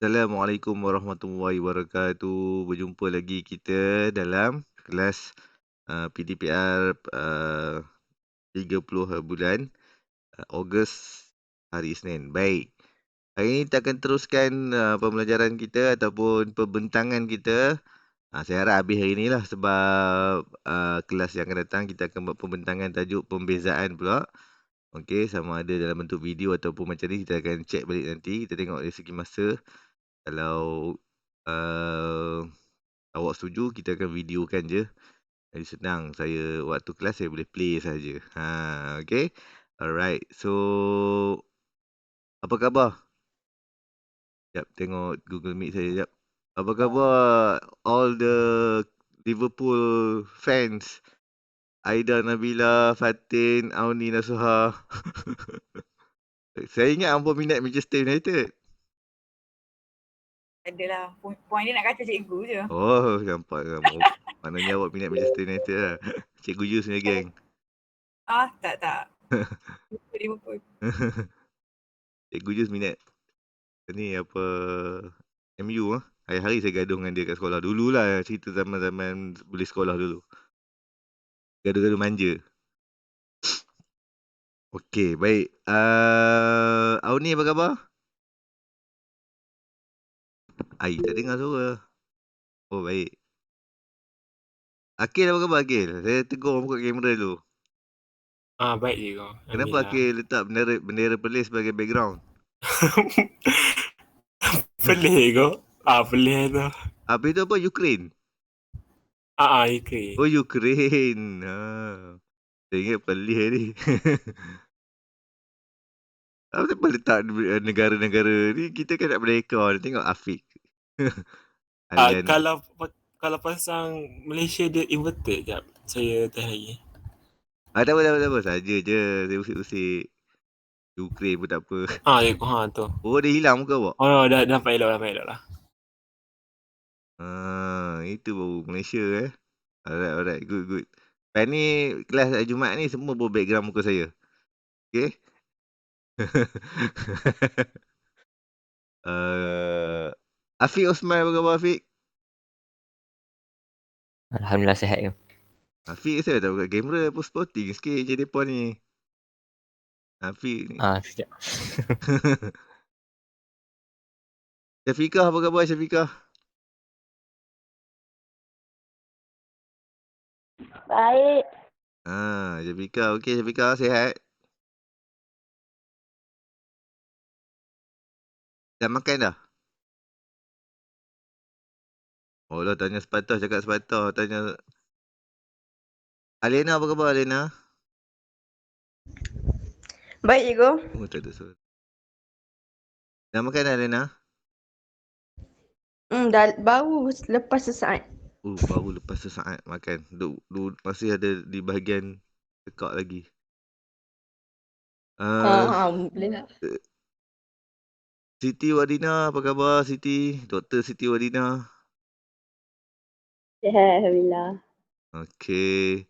Assalamualaikum warahmatullahi wabarakatuh. Berjumpa lagi kita dalam kelas PDPR 30 bulan Ogos hari Isnin. Baik. Hari ini kita akan teruskan pembelajaran kita ataupun pembentangan kita. Saya harap habis hari inilah sebab kelas yang akan datang kita akan buat pembentangan tajuk pembezaan pula. Okey, sama ada dalam bentuk video ataupun macam ni kita akan check balik nanti. Kita tengok dari segi masa. Kalau awak setuju, kita akan videokan je. Jadi senang, saya waktu kelas saya boleh play saja. Okay. Alright. So, apa khabar? Jap, tengok Google Meet saya jap. Apa khabar all the Liverpool fans? Aida, Nabila, Fatin, Auni, Nasuha. Saya ingat hangpa minat Manchester United. Adalah, puan dia nak kata cikgu je. Oh, nampak. Maknanya awak minat Manchester United lah. Cikgu Yus punya geng. Tak. Liverpool. Cikgu Yus minat ni apa MU ah. Hari-hari saya gaduh dengan dia kat sekolah. Dululah cerita zaman-zaman boleh sekolah dulu. Gaduh-gaduh manja. Okey, baik. Auni apa khabar? Ai, tak dengar suara. Oh, baik. Akil apa khabar Akil? Saya tegur buka kamera dulu. Baik je kau. Kenapa Akil letak bendera Perlis sebagai background? Pelih kau. Pelih tu. Apa itu apa? Ukraine? Ukraine. Oh, Ukraine. Saya ingat Perlis ni. Apa letak negara-negara ni? Kita kan nak merdeka. Tengok Afiq. Kalau pasang Malaysia dia inverted jap. Saya test lagi. Tak apa. Saja je. Saya usik-usik. Ukraine pun tak apa. Tu. Oh, dia hilang muka awak? Oh, dah nampak elok lah. Itu baru Malaysia Alright. Good. Lepas ni, kelas Jumaat ni semua bawa background muka saya. Okay? Afiq Osman, apa khabar Afiq? Alhamdulillah sihat ke. Afiq saya tak buka kamera pun sporting sikit je mereka ni. Afiq ni. Sekejap. Syafiqah, apa khabar Syafiqah? Baik. Syafiqah. Okey Syafiqah, sihat? Dah makan dah? Oh lah, tanya sepatah, cakap sepatah. Tanya Alena, apa khabar Alena? Baik, cikgu. Oh, tak ada suara. Dah makan dah Alena? Dah baru lepas sesaat. Baru lepas sesaat makan. Masih ada di bahagian tekak lagi. Boleh tak? Siti Wadina, apa khabar Siti? Dr. Siti Wadina. Sihat, alhamdulillah. Okey.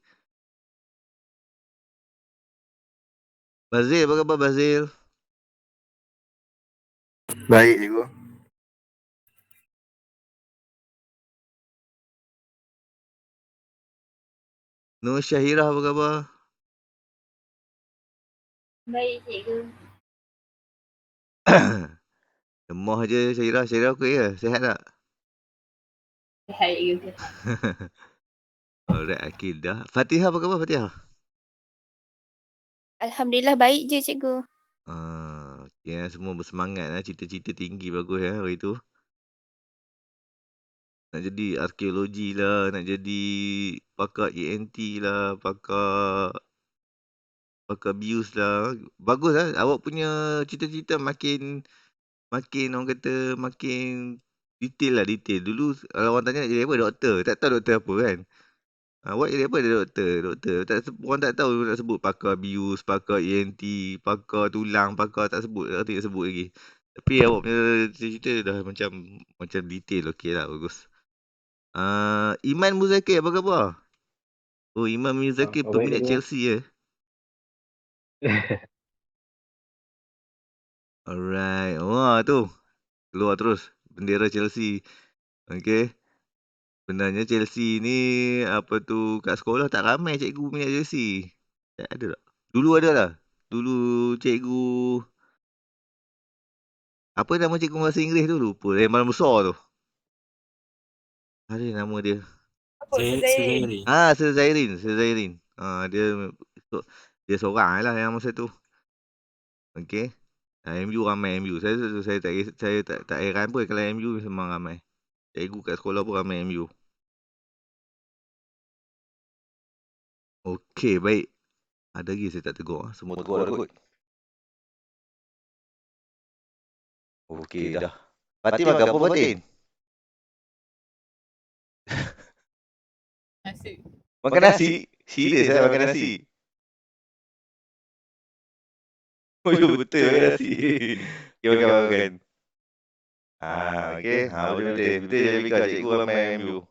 Bazil, apa khabar Bazil? Baik, cikgu. Nur Syahirah, apa khabar? Baik, cikgu. Lemah je Syahirah. Syahirah okey ke? Sihat tak? Sihat, cikgu. Alright, Akil dah. Fatihah, apa khabar Fatihah? Alhamdulillah baik je cikgu. Okay, semua bersemangat lah. Cita-cita tinggi bagus hari tu. Nak jadi arkeologi lah, nak jadi pakar ENT lah, pakar bius lah. Bagus lah. Awak punya cita-cita makin orang kata makin detail. Dulu kalau orang tanya nak jadi apa, doktor. Tak tahu doktor apa kan. Awak jadi apa? Dia doktor. Orang tak tahu nak sebut pakar bius, pakar ENT, pakar tulang, pakar tak sebut. Tak sebut lagi. Tapi awak punya cita-cita dah macam detail. Okey lah, bagus. Iman Muzakir, apa khabar? Oh, Iman Muzakir peminat Chelsea Alright. Wah, tu. Keluar terus. bendera Chelsea. Okey. Sebenarnya Chelsea ni kat sekolah tak ramai cikgu minat Chelsea. Tak ada tak? Dulu ada lah. Dulu cikgu apa nama cikgu bahasa Inggeris tu lupa. Malam besar tu. Ada nama dia. Apa Sezairin? Sezairin. Sir Zairin. Dia seorang lah yang masa tu. Okey. MU ramai MU. Saya tak heran pun kalau MU memang ramai. Cikgu kat sekolah pun ramai MU. Okey, baik. Ada lagi saya tak tegur. Semua tegur dah kot. Okey dah. Fatin makan apa Fatin? Nasi. Makan nasi? Serius saya makan nasi? Oh ya betul makan nasi. Okey makan. Okey. Betul. Betul je Bika. Cikgu ramai MU.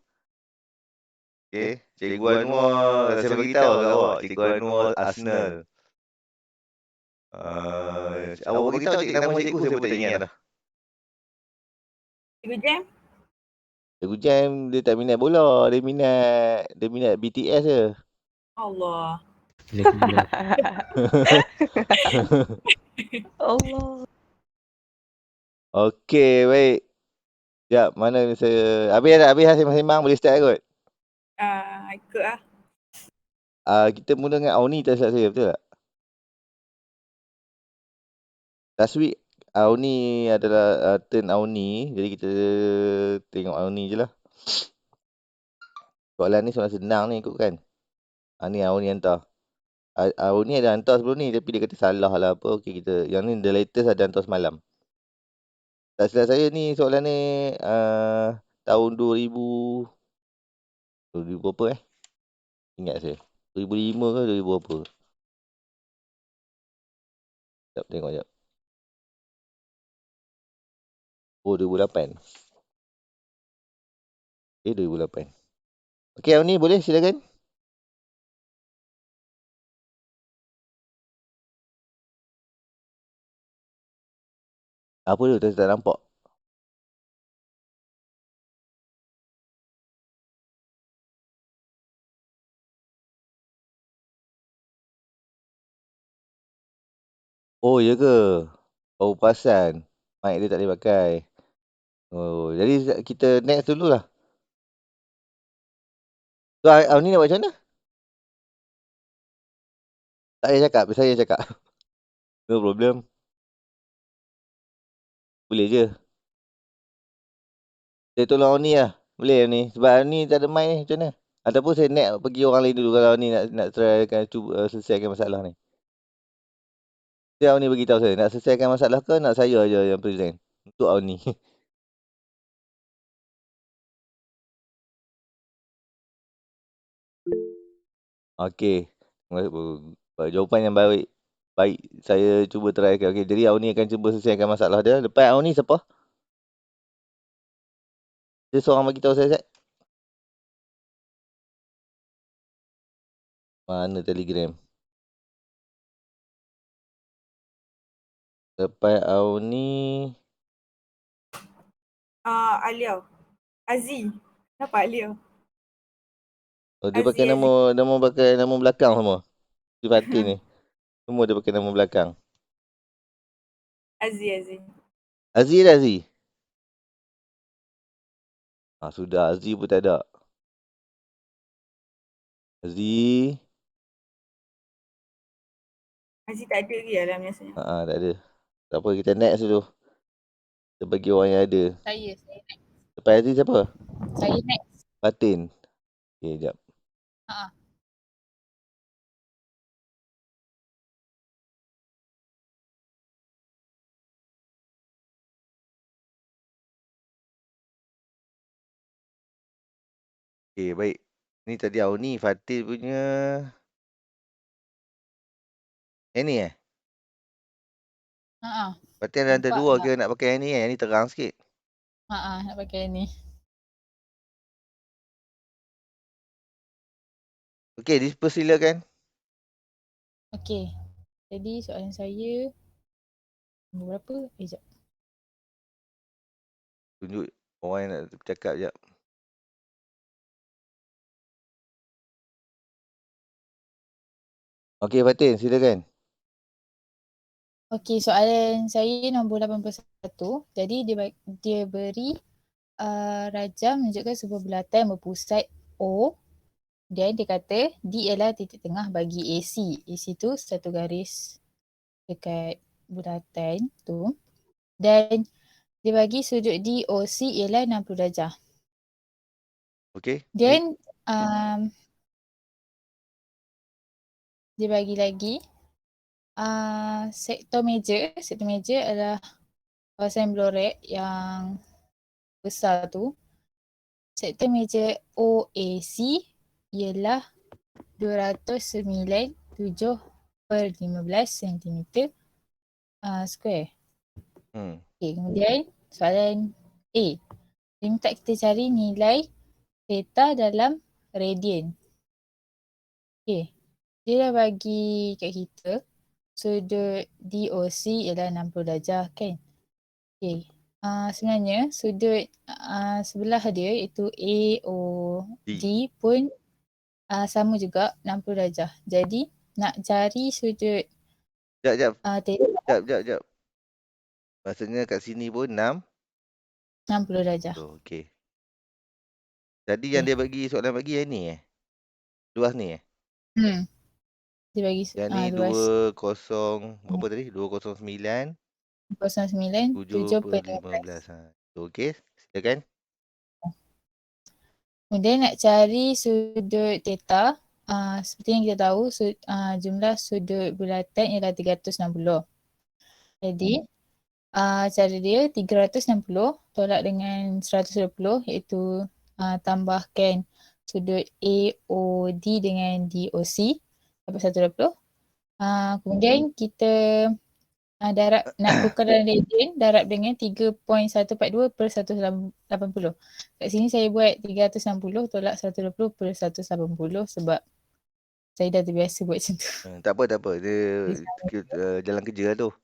Okey. Cikgu Anwar, saya bagi tahu kat awak. Cikgu Anwar Arsenal. Awak bagi tahu nama cikgu saya pun tak ingat dah. Cikgu Jam? Cikgu Jam dia tak minat bola. Dia minat BTS je. Allah. Allah. Okey, baik. Sekejap, mana ni saya... Habis hasil sembang boleh start kot? Ikut lah. Kita mula dengan Auni tak silap saya, betul tak? Last week, Auni adalah turn Auni. Jadi kita tengok Auni je lah. Soalan ni soalan senang ni ikut kan. Ni Auni hantar. Auni ada hantar sebelum ni tapi dia kata salah lah apa. Okey kita, yang ni the latest ada hantar semalam. Tak silap saya ni soalan ni tahun 2000 apa ingat saya. 2005 ke 2000 apa. Sekejap tengok sekejap. Oh 2008. 2008. Okey Auni boleh silakan. Apa tu tak nampak? Oh ya ke? Oh perasan. Mic dia tak boleh pakai. Oh jadi kita next dululah. So Auni nak buat macam mana? Tak payah cakap, saya cakap. No problem. Boleh je. Saya tolong Auni lah. Boleh ni. Sebab Auni tak ada mic ni macam mana? Ataupun saya nak pergi orang lain dulu kalau Auni nak try cuba selesaikan masalah ni. Dia Auni beritahu saya nak selesaikan masalah ke nak saya je yang present untuk Auni. Okey. Jawapan yang baik. Baik, saya cuba try. Okey, jadi Auni akan cuba selesaikan masalah dia. Lepas Auni siapa? Dia seorang bagi tahu saya, Zat. Mana Telegram? Lepas Auni. Alia. Aziz. Kenapa Alia? Oh, dia pakai Aziz. nama belakang semua. Si Fatin ni. Semua dia pakai nama belakang. Aziz. Aziz. Sudah. Aziz pun tak ada. Aziz tak ada lagi dalam biasanya. tak ada. Tak apa, kita next dulu. Kita bagi orang yang ada. Saya next. Lepas Aziz siapa? Saya next. Fatin. Okay, sekejap. Okay, baik. Ni tadi Auni, Fatin punya. Ni Fatin ada lantai 2 ke nak pakai ni Yang ni terang sikit. Nak pakai ni. Okay, dipersilakan. Okey. Jadi soalan saya nombor berapa? Sekejap. Tunjuk orang yang nak bercakap jap. Okey Fatin, silakan. Okey, soalan saya nombor 81. Jadi dia beri rajam menunjukkan sebuah bulatan berpusat O dan dia kata D ialah titik tengah bagi AC. AC tu satu garis dekat bulatan tu dan dia bagi sudut DOC ialah 60 darjah. Okey. Dan dia bagi lagi sektor meja adalah kawasan blorek yang besar tu. Sektor meja OAC ialah 209.7/15 cm square. Okay, kemudian soalan A. Dia minta kita cari nilai theta dalam radian. Okay, dia dah bagi kat kita sudut DOC ialah 60 darjah kan. Okay, sebenarnya sudut sebelah dia iaitu AOD pun sama juga 60 darjah. Jadi nak cari sudut Jap. theta Jap. Maksudnya kat sini pun 60 darjah. Okey. Jadi yang dia bagi soalan bagi yang ni luas ni Dia bagi yang ni luas 20 berapa tadi? 209 0.9 7/15. Okey, silakan. Kemudian nak cari sudut theta, seperti yang kita tahu jumlah sudut bulatan ialah 360. Jadi cara dia 360 tolak dengan 120 iaitu tambahkan sudut AOD dengan DOC dapat 120. Kemudian kita darab nak tukar dalam radian, darab dengan 3.142/180. Kat sini saya buat 360 tolak 120/180 sebab saya dah terbiasa buat macam tu. Tak apa. Dia jalan kerja lah tu.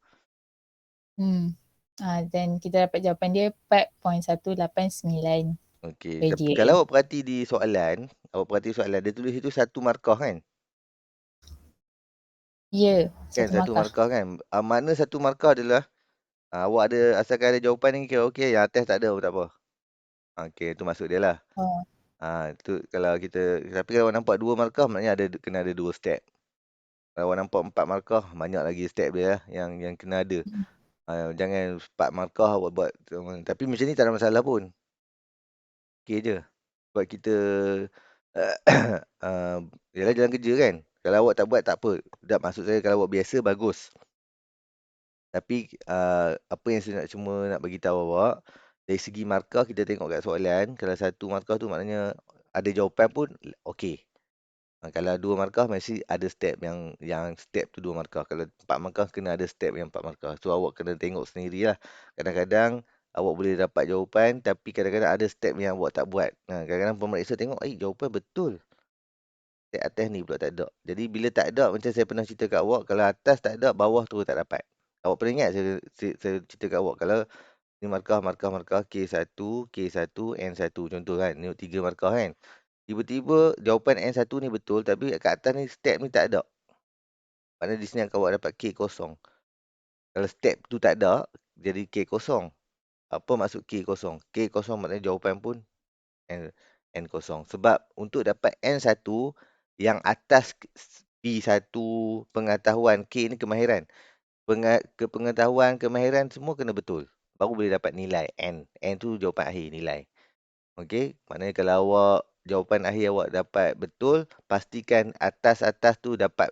Dan kita dapat jawapan dia 4.189. Okey. Tapi kalau awak perhati di soalan, dia tulis itu satu markah kan? Ya, Kan satu markah kan. Makna satu markah adalah awak ada asalkan ada jawapan ni kira okey, yang atas tak ada pun tak apa. Okey, itu maksud dia lah. Tu kalau kita, tapi kalau awak nampak dua markah maknanya kena ada dua step. Kalau awak nampak 4 markah, banyak lagi step dia yang kena ada. Jangan 4 markah awak buat. Tapi macam ni tak ada masalah pun. Okey je. Sebab kita yalah jalan kerja kan. Kalau awak tak buat tak apa. Maksud saya kalau awak biasa bagus. Tapi apa yang saya nak bagi tahu awak, dari segi markah kita tengok kat soalan, kalau satu markah tu maknanya ada jawapan pun okey. Kalau dua markah mesti ada step yang step tu dua markah. Kalau 4 markah kena ada step yang 4 markah. So awak kena tengok sendirilah. Kadang-kadang awak boleh dapat jawapan tapi kadang-kadang ada step yang awak tak buat. Kadang-kadang pemeriksa tengok, jawapan betul. Step atas ni pula tak ada. Jadi bila tak ada, macam saya pernah cerita kat awak, kalau atas tak ada, bawah tu tak dapat. Awak pernah ingat saya cerita kat awak, kalau ni markah K1, K1, N1 contoh kan. Ni 3 markah kan. Tiba-tiba jawapan N1 ni betul tapi kat atas ni step ni tak ada. Maknanya di sini awak dapat K kosong. Kalau step tu tak ada, jadi K kosong. Apa maksud K kosong? K kosong maknanya jawapan pun N kosong. Sebab untuk dapat N1, yang atas P1 pengetahuan, K ni kemahiran. Pengetahuan, kemahiran semua kena betul. Baru boleh dapat nilai N. N tu jawapan akhir nilai. Okey, maknanya kalau awak jawapan akhir awak dapat betul, pastikan atas-atas tu dapat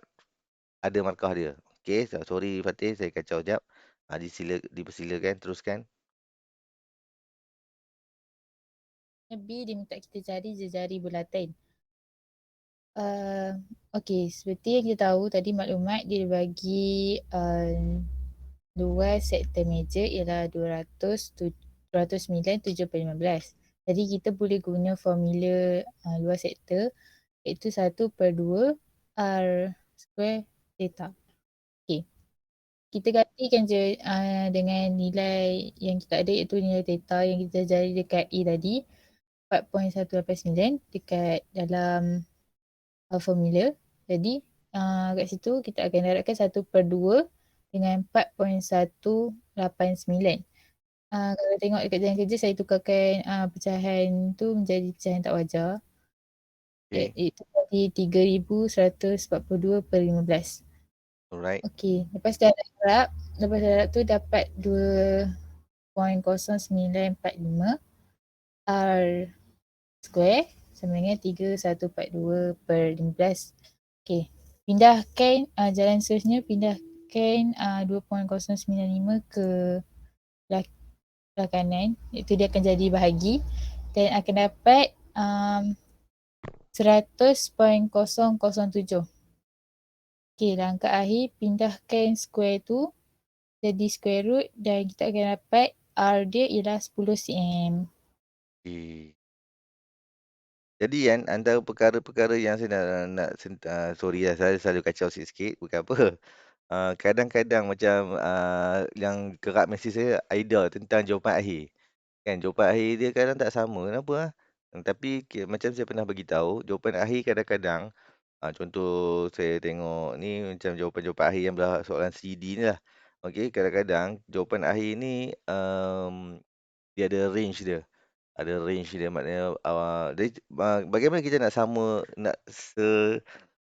ada markah dia. Okey, sorry Fatih, saya kacau jap. Dipersilakan, teruskan. B dia minta kita cari jejari bulatan. Okey, seperti yang kita tahu tadi maklumat dia bagi luas sektor meja ialah 209/7/15. Jadi kita boleh guna formula luas sektor iaitu 1/2 R square theta. Okey. kita gantikan je dengan nilai yang kita ada iaitu nilai theta yang kita cari dekat E tadi 4.189 dekat dalam formula. Jadi kat situ kita akan darabkan 1/2 dengan 4.189. Kalau tengok dekat jalan kerja saya tukarkan pecahan tu menjadi pecahan tak wajar. Okay. Itu jadi 3,142/15. Alright. Okey, lepas dah darab tu dapat 2.0945 R square sama dengan 3142/15. Okey, pindahkan jalan seterusnya, pindahkan 2.095 ke belah kanan, iaitu dia akan jadi bahagi dan akan dapat 100.007. Okey, langkah akhir pindahkan square tu jadi square root dan kita akan dapat R dia ialah 10 cm. Okay. Jadi kan antara perkara-perkara yang saya sorry lah, saya selalu kacau sikit. Bukan apa. Kadang-kadang macam yang kerap mesej saya Aida tentang jawapan akhir. Kan jawapan akhir dia kadang tak sama. Kenapa? Tapi macam saya pernah bagi tahu, jawapan akhir kadang-kadang contoh saya tengok ni macam jawapan-jawapan akhir yang belah soalan CD ni lah. Okey, kadang-kadang jawapan akhir ni dia ada range dia. Ada range dia, maknanya bagaimana kita nak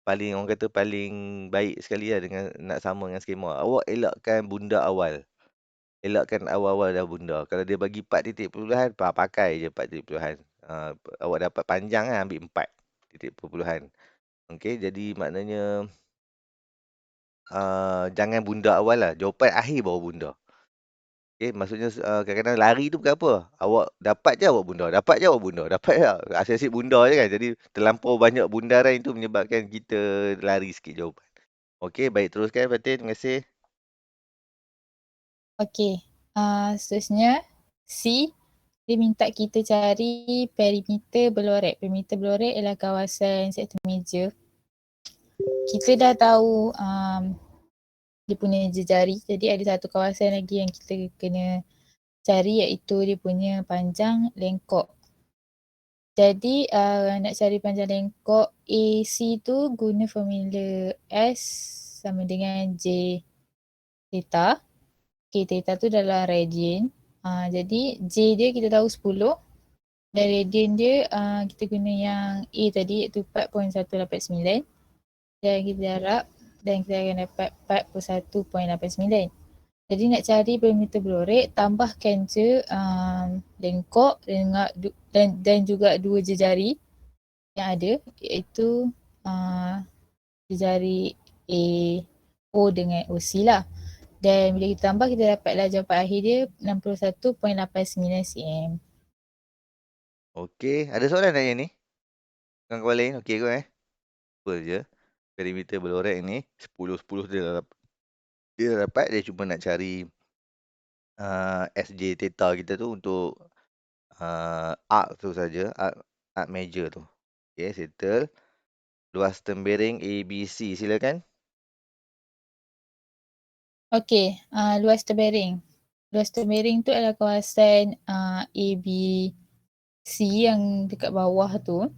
paling orang kata paling baik sekali lah dengan nak sama dengan skema. Awak elakkan bunda awal. Elakkan awal-awal dah bunda. Kalau dia bagi 4 titik perpuluhan, pakai je 4 titik perpuluhan. Awak dapat panjang kan, ambil 4 titik perpuluhan. Okey, jadi maknanya jangan bunda awal lah. Jawapan akhir baru bunda. Okay, maksudnya kadang-kadang lari tu bukan apa. Awak dapat je awak bunda. Dapat je awak bunda. Dapat je. Asyik-asyik bunda je kan. Jadi terlampau banyak bundaran itu menyebabkan kita lari sikit jawapan. Okey, baik teruskan Fatin. Terima kasih. Okey, seterusnya C, dia minta kita cari perimeter Belorek. Perimeter Belorek ialah kawasan sektor meja. Kita dah tahu dia punya jejari. Jadi ada satu kawasan lagi yang kita kena cari iaitu dia punya panjang lengkok. Jadi nak cari panjang lengkok AC tu guna formula S sama dengan J theta. Okay, theta tu dalam radian. Jadi J dia kita tahu 10 dan radian dia kita guna yang A tadi iaitu 4.189 dan kita darab dan kita akan dapat 41.89. Jadi nak cari perimeter Belorek, tambahkan je lengkok dan juga dua jejari yang ada iaitu jejari AO dengan OC lah. Dan bila kita tambah kita dapatlah jawapan akhir dia 61.89 cm. Okey, ada soalan tak yang ni? Kawan-kawan lain, okey ke Apa je. Perimeter Belorek ni 10 dia dah dapat. Dia cuma nak cari SJ theta kita tu untuk arc tu saja, arc major tu. Okey, settle. Luas tembereng ABC, silakan. Okey, luas tembereng. Luas tembereng tu adalah kawasan ABC yang dekat bawah tu.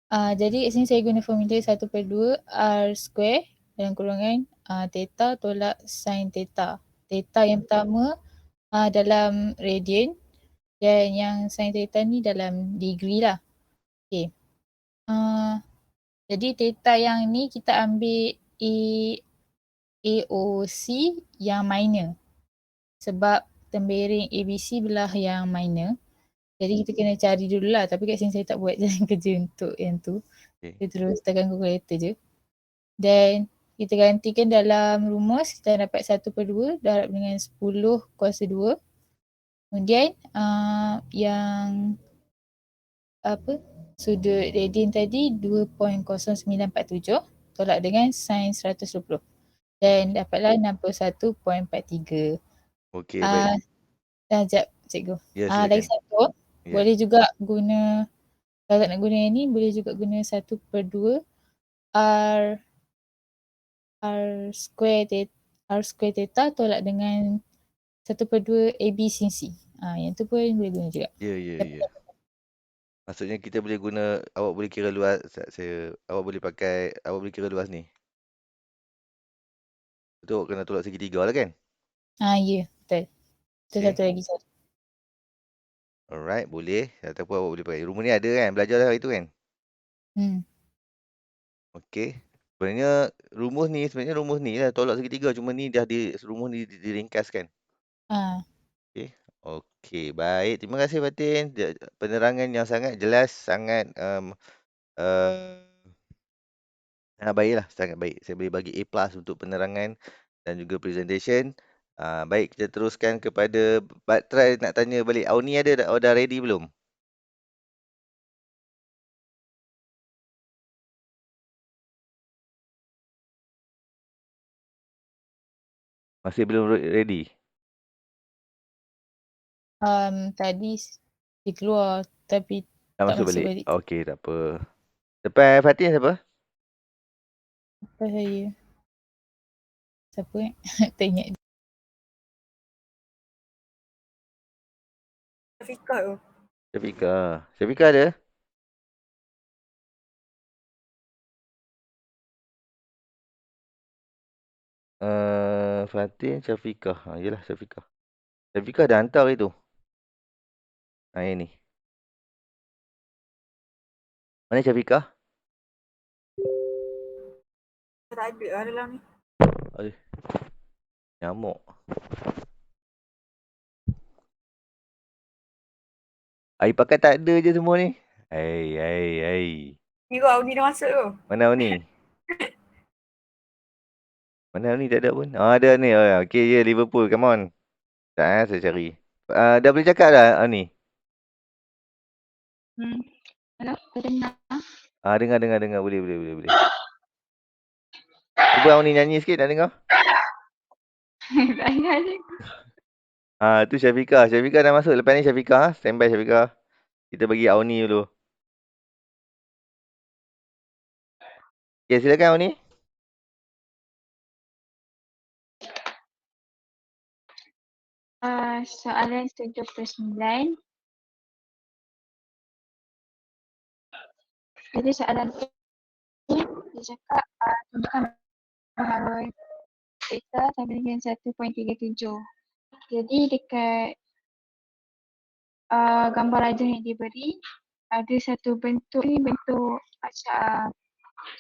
Jadi kat sini saya guna formula 1/2 R square dalam kurungan theta tolak sin theta. Theta yang pertama dalam radian dan yang sin theta ni dalam degree lah. Okay. Jadi theta yang ni kita ambil AOC yang minor. Sebab tembereng ABC belah yang minor. Jadi kita kena cari dulu lah. Tapi kat sini saya tak buat jalan kerja untuk yang tu. Okay. Kita terus tekan calculator je. Dan kita gantikan dalam rumus. Kita dapat 1/2 darab dengan 10 kuasa 2. Kemudian yang sudut radian tadi 2.0947 tolak dengan sin 120. Dan dapatlah 61.43. Okey, baik. Sekejap cikgu. Ya, Lagi silakan. satu. Ya. Boleh juga guna, kalau tak nak guna yang ni, boleh juga guna 1/2 R square R square theta tolak dengan 1/2 AB sin C. Yang tu pun boleh guna juga. Ya. Maksudnya kita boleh guna, awak boleh kira luas, awak boleh kira luas ni. Betul, awak kena tolak segitiga lah kan? Ya, betul. Itu Okay. satu lagi cara. Alright, boleh. Ataupun awak boleh pakai. Rumus ni ada kan? Belajar dah itu kan? Okey. Sebenarnya rumus ni lah tolak segitiga, cuma ni rumus ni diringkaskan. Okey. Okey, baik. Terima kasih Fatin. Penerangan yang sangat jelas, sangat sangat baiklah, sangat baik. Saya boleh bagi A+ untuk penerangan dan juga presentation. Baik, kita teruskan kepada try nak tanya balik. Auni dah ready belum? Masih belum ready? Tadi dia keluar tapi Dah tak masuk masuk balik? balik. Okey, tak apa. Depan Fatin siapa? Apa saya? Siapa tak ingat. Syafiqah tu. Syafiqah ada? Fatin, Syafiqah. Yelah, Syafiqah. Syafiqah dah hantar itu. Yang ni. Mana Syafiqah? Tak ada lah dalam ni. Aduh. Nyamuk. Air pakai tak ada je semua ni. Hai. Ni kau Audi dah masuk tu. Mana ni? Mana ni tak ada pun. Ada ni. Okey, ya Liverpool. Come on. Tak saya cari. Dah boleh cakap dah ni? Hello, terdengar? Dengar. Boleh. Cuba awak ni nyanyi sikit, nak dengar? Tak ingat je. Tu Syafiqah. Syafiqah dah masuk. Lepas ni Syafiqah. Stand by Syafiqah. Kita bagi Auni dulu. Okay, silakan Auni. Soalan 79. Jadi soalan ni dia cakap tunjukkan bahawa theta sama dengan 1.37. Jadi dekat gambar rajah yang diberi ada satu bentuk ni, bentuk macam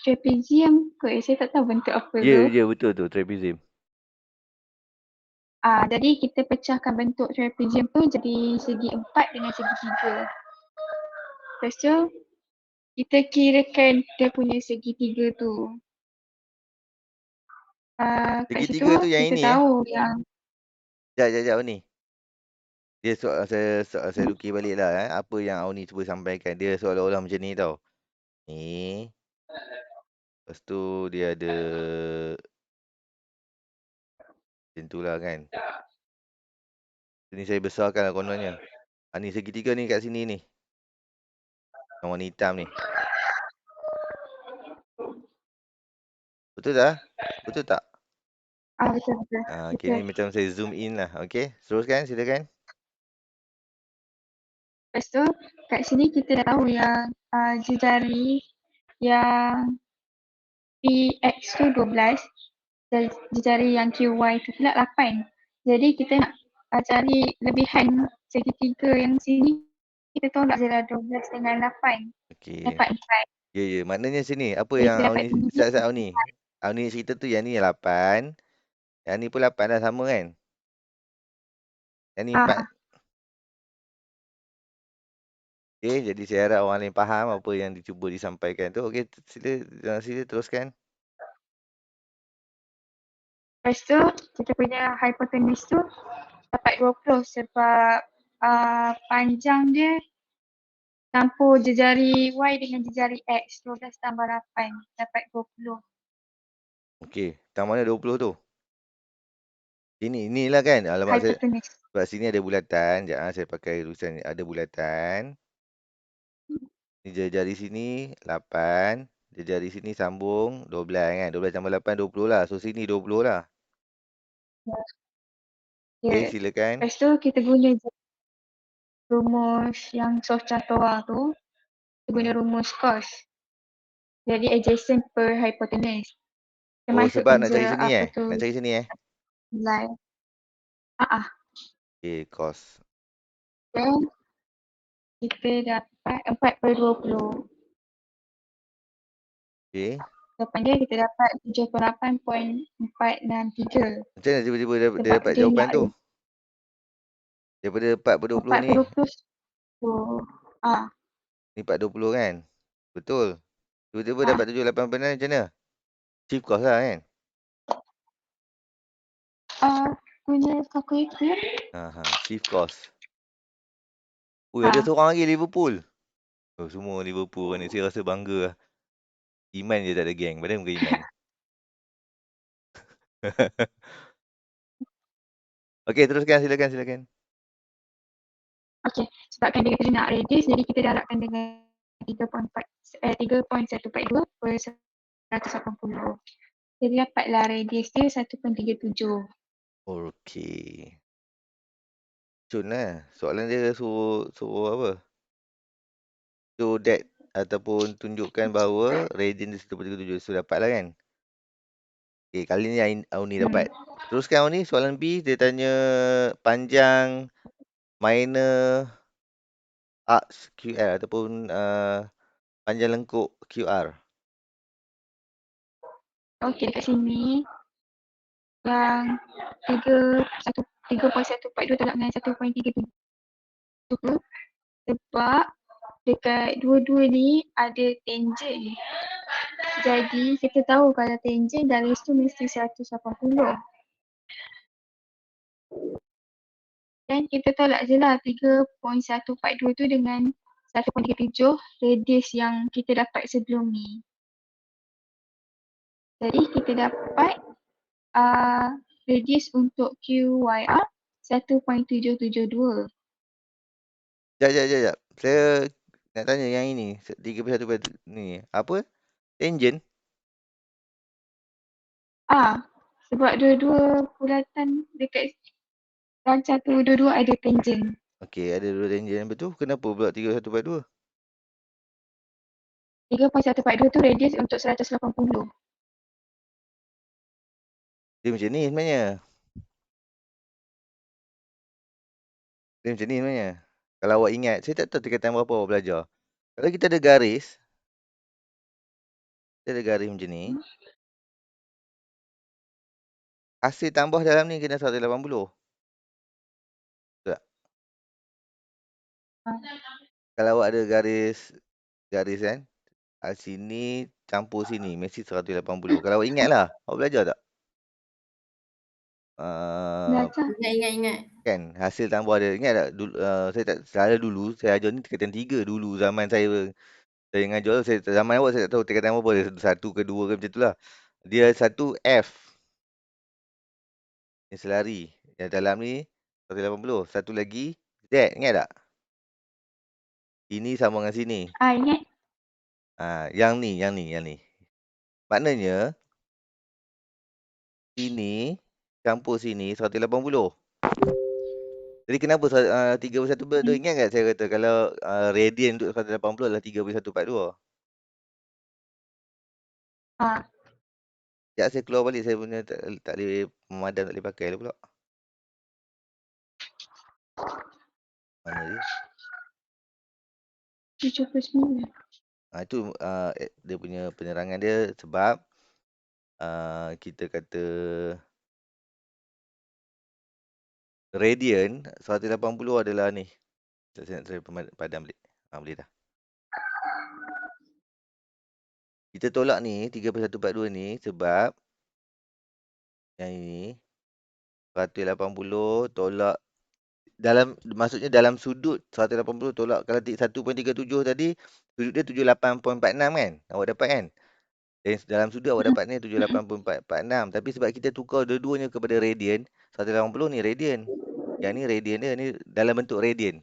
trapezium ke, saya tak tahu bentuk apa tu. Ya, betul tu, trapezium. Jadi kita pecahkan bentuk trapezium tu jadi segi 4 dengan segi 3. Lepas tu kita kirakan dia punya segi 3 tu. Kat Segi situ 3 tu yang kita ini tahu yang Sekejap ni. Dia saya lukis balik lah apa yang Auni cuba sampaikan. Dia seolah-olah macam ni tau. Ni. Lepas tu dia ada macam tu lah kan. Sini saya besarkan lah kononnya. Ni segitiga ni kat sini ni. Yang warna hitam ni. Betul tak? Betul tak? betul. Okay, ni macam saya zoom in lah. Okay, teruskan silakan. Lepas tu kat sini kita dah tahu yang jejari yang PX tu 12 dan jejari yang QY tu pula 8. Jadi kita nak cari lebihan segitiga yang sini, kita tolak je lah 12 dengan 8. Okay. Dapat 4. Ya. Maknanya sini. Apa Jadi yang kita dapat Auni... Saat Auni. Auni cerita tu yang ni 8. Yang ni pun 8 dah sama kan? Yang ni 4. Okay, jadi saya harap orang lain faham apa yang dicuba disampaikan tu. Okay, sila teruskan. Lepas tu kita punya hypotenuse tu dapat 20 sebab panjang dia campur jejari Y dengan jejari X, 12 tambah 8 dapat 20. Okey, tang mana 20 tu? Inilah kan. Alamak, Hypotenuse. sebab sini ada bulatan. Sekejap saya pakai tulisan ni. Ada bulatan. Ni jari sini 8. Jari sini sambung 12 kan. 12 tambah 8 20 lah. So sini 20 lah. Okay, Ya. silakan. Lepas tu kita guna je rumus yang Soch-Chattois tu, kita guna rumus cos. Jadi adjacent per hypotenuse. Kita Oh, sebab masukkan nak je cari sini apa tu Nak cari sini line. Okay, cos. Then kita dapat 4/20. Okay. Jawapan dia kita dapat 78.463. Macam mana tiba-tiba dia Sebab dapat dia jawapan nak tu? Daripada 4/20 ni. 4/20. So, Ni 4/20 kan? Betul. Tiba-tiba Ah. dapat 78.9 macam mana? Chief cost lah kan? guna kalkulator. Chief cost. Ui, ada Ah. seorang lagi Liverpool. Oh, semua Liverpool ni. Saya rasa bangga lah. Iman je tak ada geng. Padahal bukan Iman. Okey, teruskan. Silakan. Okey, sebabkan dia kata nak radius, jadi kita darabkan dengan 3.142 per 180. Jadi dapatlah radius dia 1.37. Okey. Cun lah. Soalan dia suruh apa? Show that ataupun tunjukkan bahawa radian dia 1.37. So, dapat lah kan? Okey, kali ni Auni dapat. Teruskan Auni. Soalan B, dia tanya panjang minor arcs QR ataupun panjang lengkuk QR. Okey, dekat sini yang 3.142 tolak dengan 1.37 sebab dekat dua-dua ni ada tangent. Jadi kita tahu kalau tangent garis tu mesti 180. Dan kita tolak je lah 3.142 tu dengan 1.37 radius yang kita dapat sebelum ni. Jadi kita dapat radius untuk QYR 1.772. Sekejap. Saya nak tanya yang ini. 3/1 ni. Apa? Tangent? Sebab dua-dua bulatan dekat rancang tu dua-dua ada tangent. Okey, ada dua tangent. Betul. Kenapa pula 3/1/2? 3.142 tu radius untuk 180. Dia macam ni sebenarnya. Kalau awak ingat, saya tak tahu tingkatan berapa awak belajar. Kalau kita ada garis macam ni. Hasil tambah dalam ni kena 180. Betul tak? Kalau awak ada garis kan. Sini campur sini. Mesti 180. Kalau awak ingat lah. Awak belajar tak? Belajar. Ingat. Kan hasil tambah dia. Ingat tak? Saya tak salah dulu. Saya ajar ni tingkatan 3 dulu. Zaman saya mengajar. Zaman awak saya tak tahu tingkatan berapa. Dia 1 ke 2 ke macam tu lah. Dia 1 F. Ni selari. Yang dalam ni 180. Satu lagi Z. Ingat tak? Ini sama dengan sini. Ingat. Yang ni. Maknanya sini campur sini 180. Jadi kenapa 3/1/2 ingat tak saya kata kalau radian untuk 180 adalah 3/1/42. Sekejap saya keluar balik, saya punya tak boleh memadam, tak boleh pakai lah pula. Mana dia? 79. Itu dia punya penerangan dia sebab kita kata radian 180 adalah ni. Saya padam balik. Boleh dah. Kita tolak ni 3/1/42 ni sebab yang ini 180 tolak maksudnya dalam sudut 180 tolak kalau 1.37 tadi sudut dia 78.46 kan awak dapat kan. Dan dalam sudut awak dapat ni 78.46 tapi sebab kita tukar dua-duanya kepada radian 180 ni radian. Yang ni radian dia ni dalam bentuk radian.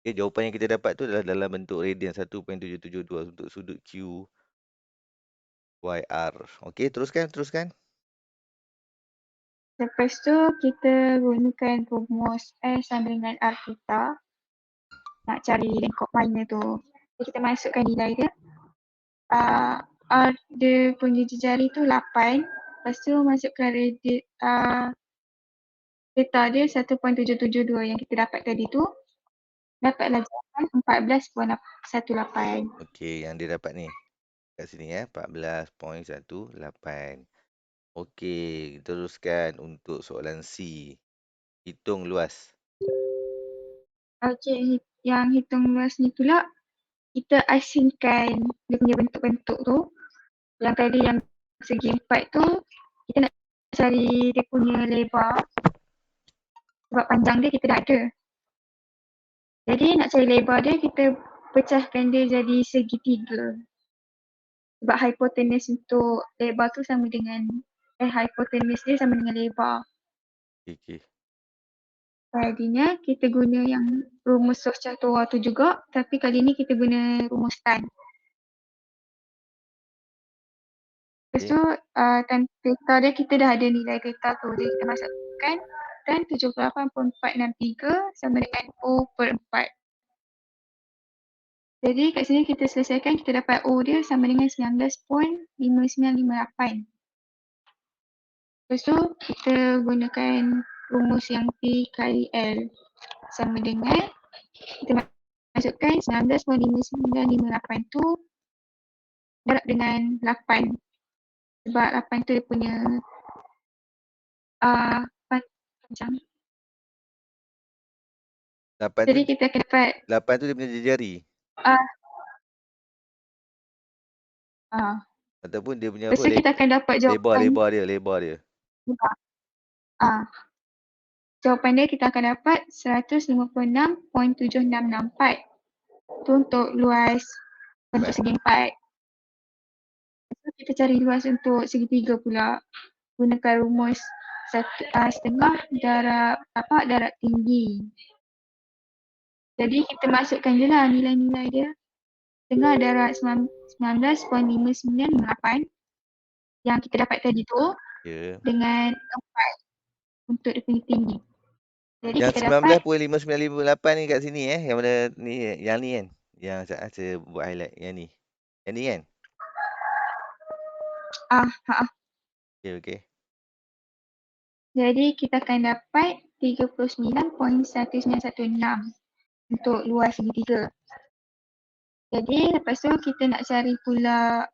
Okay, jawapan yang kita dapat tu adalah dalam bentuk radian 1.772 untuk sudut Q YR. Okey, teruskan. Lepas tu kita gunakan rumus S sama dengan R kita nak cari lengkap mana tu. Jadi kita masukkan nilai dia. R dia punya jejari tu 8. Lepas tu masukkan data dia 1.772 yang kita dapat tadi tu. Dapatlah jawapan 14.18. Okey, yang dia dapat ni. Kat sini 14.18. Okey, teruskan untuk soalan C. Hitung luas. Okey, yang hitung luas ni pula kita asingkan dia punya bentuk-bentuk tu. Yang tadi yang segi 4 tu kita nak cari dia punya lebar. Sebab panjang dia kita dah ada. Jadi nak cari lebar dia kita pecahkan dia jadi segitiga. Sebab hipotenus untuk lebar tu sama dengan hipotenus dia sama dengan lebar. Okey. Jadinya kita guna yang rumus sos catur tu juga, tapi kali ni kita guna rumus tan. Lepas tu tan theta dia kita dah ada nilai theta tu. Jadi kita masukkan tan 78.463 sama dengan O per 4. Jadi kat sini kita selesaikan, kita dapat O dia sama dengan 19.5958. Lepas tu kita gunakan rumus yang P kali L sama dengan kita masukkan 19.5958 tu darab dengan 8. Sebab 8 tu dia punya panjang. 8 Jadi tu, kita akan dapat 8 tu dia punya jejari. Ataupun dia punya lepas tu kita akan dapat jawapan lebar dia. Jawapan dia kita akan dapat 156.7664. Tu untuk luas bentuk segi 4. Kita cari luas untuk segitiga pula. Gunakan rumus setengah darab tinggi. Jadi kita masukkan je lah nilai-nilai dia. Setengah darab 19.5958 yang kita dapat tadi tu dengan 4 untuk dia punya tinggi. Jadi Yang kita dapat 19.5958 ni kat sini yang mana ni, yang ni kan. Yang saya buat highlight yang ni. Yang ni kan? Okey. Jadi kita akan dapat 39.1916 untuk luas segitiga. Jadi lepas tu kita nak cari pula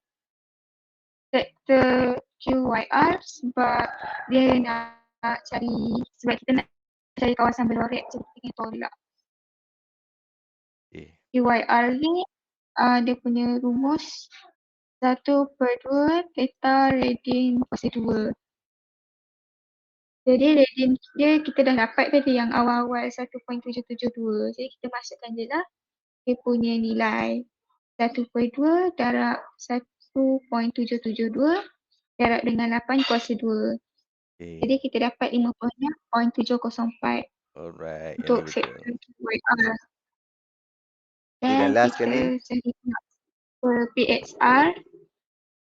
vektor QYR sebab dia nak cari, sebab kita nak cari kawasan berlorek seperti itu pula. QYR ni dia punya rumus 1/2 theta radian kuasa 2. Jadi radian dia kita dah dapat tadi yang awal-awal 1.772. Jadi kita masukkan je lah dia punya nilai 1/2 darab 1.772 darab dengan 8 kuasa 2. Jadi kita dapat 56.704 untuk vektor QYR. Dan last kita cari PXR.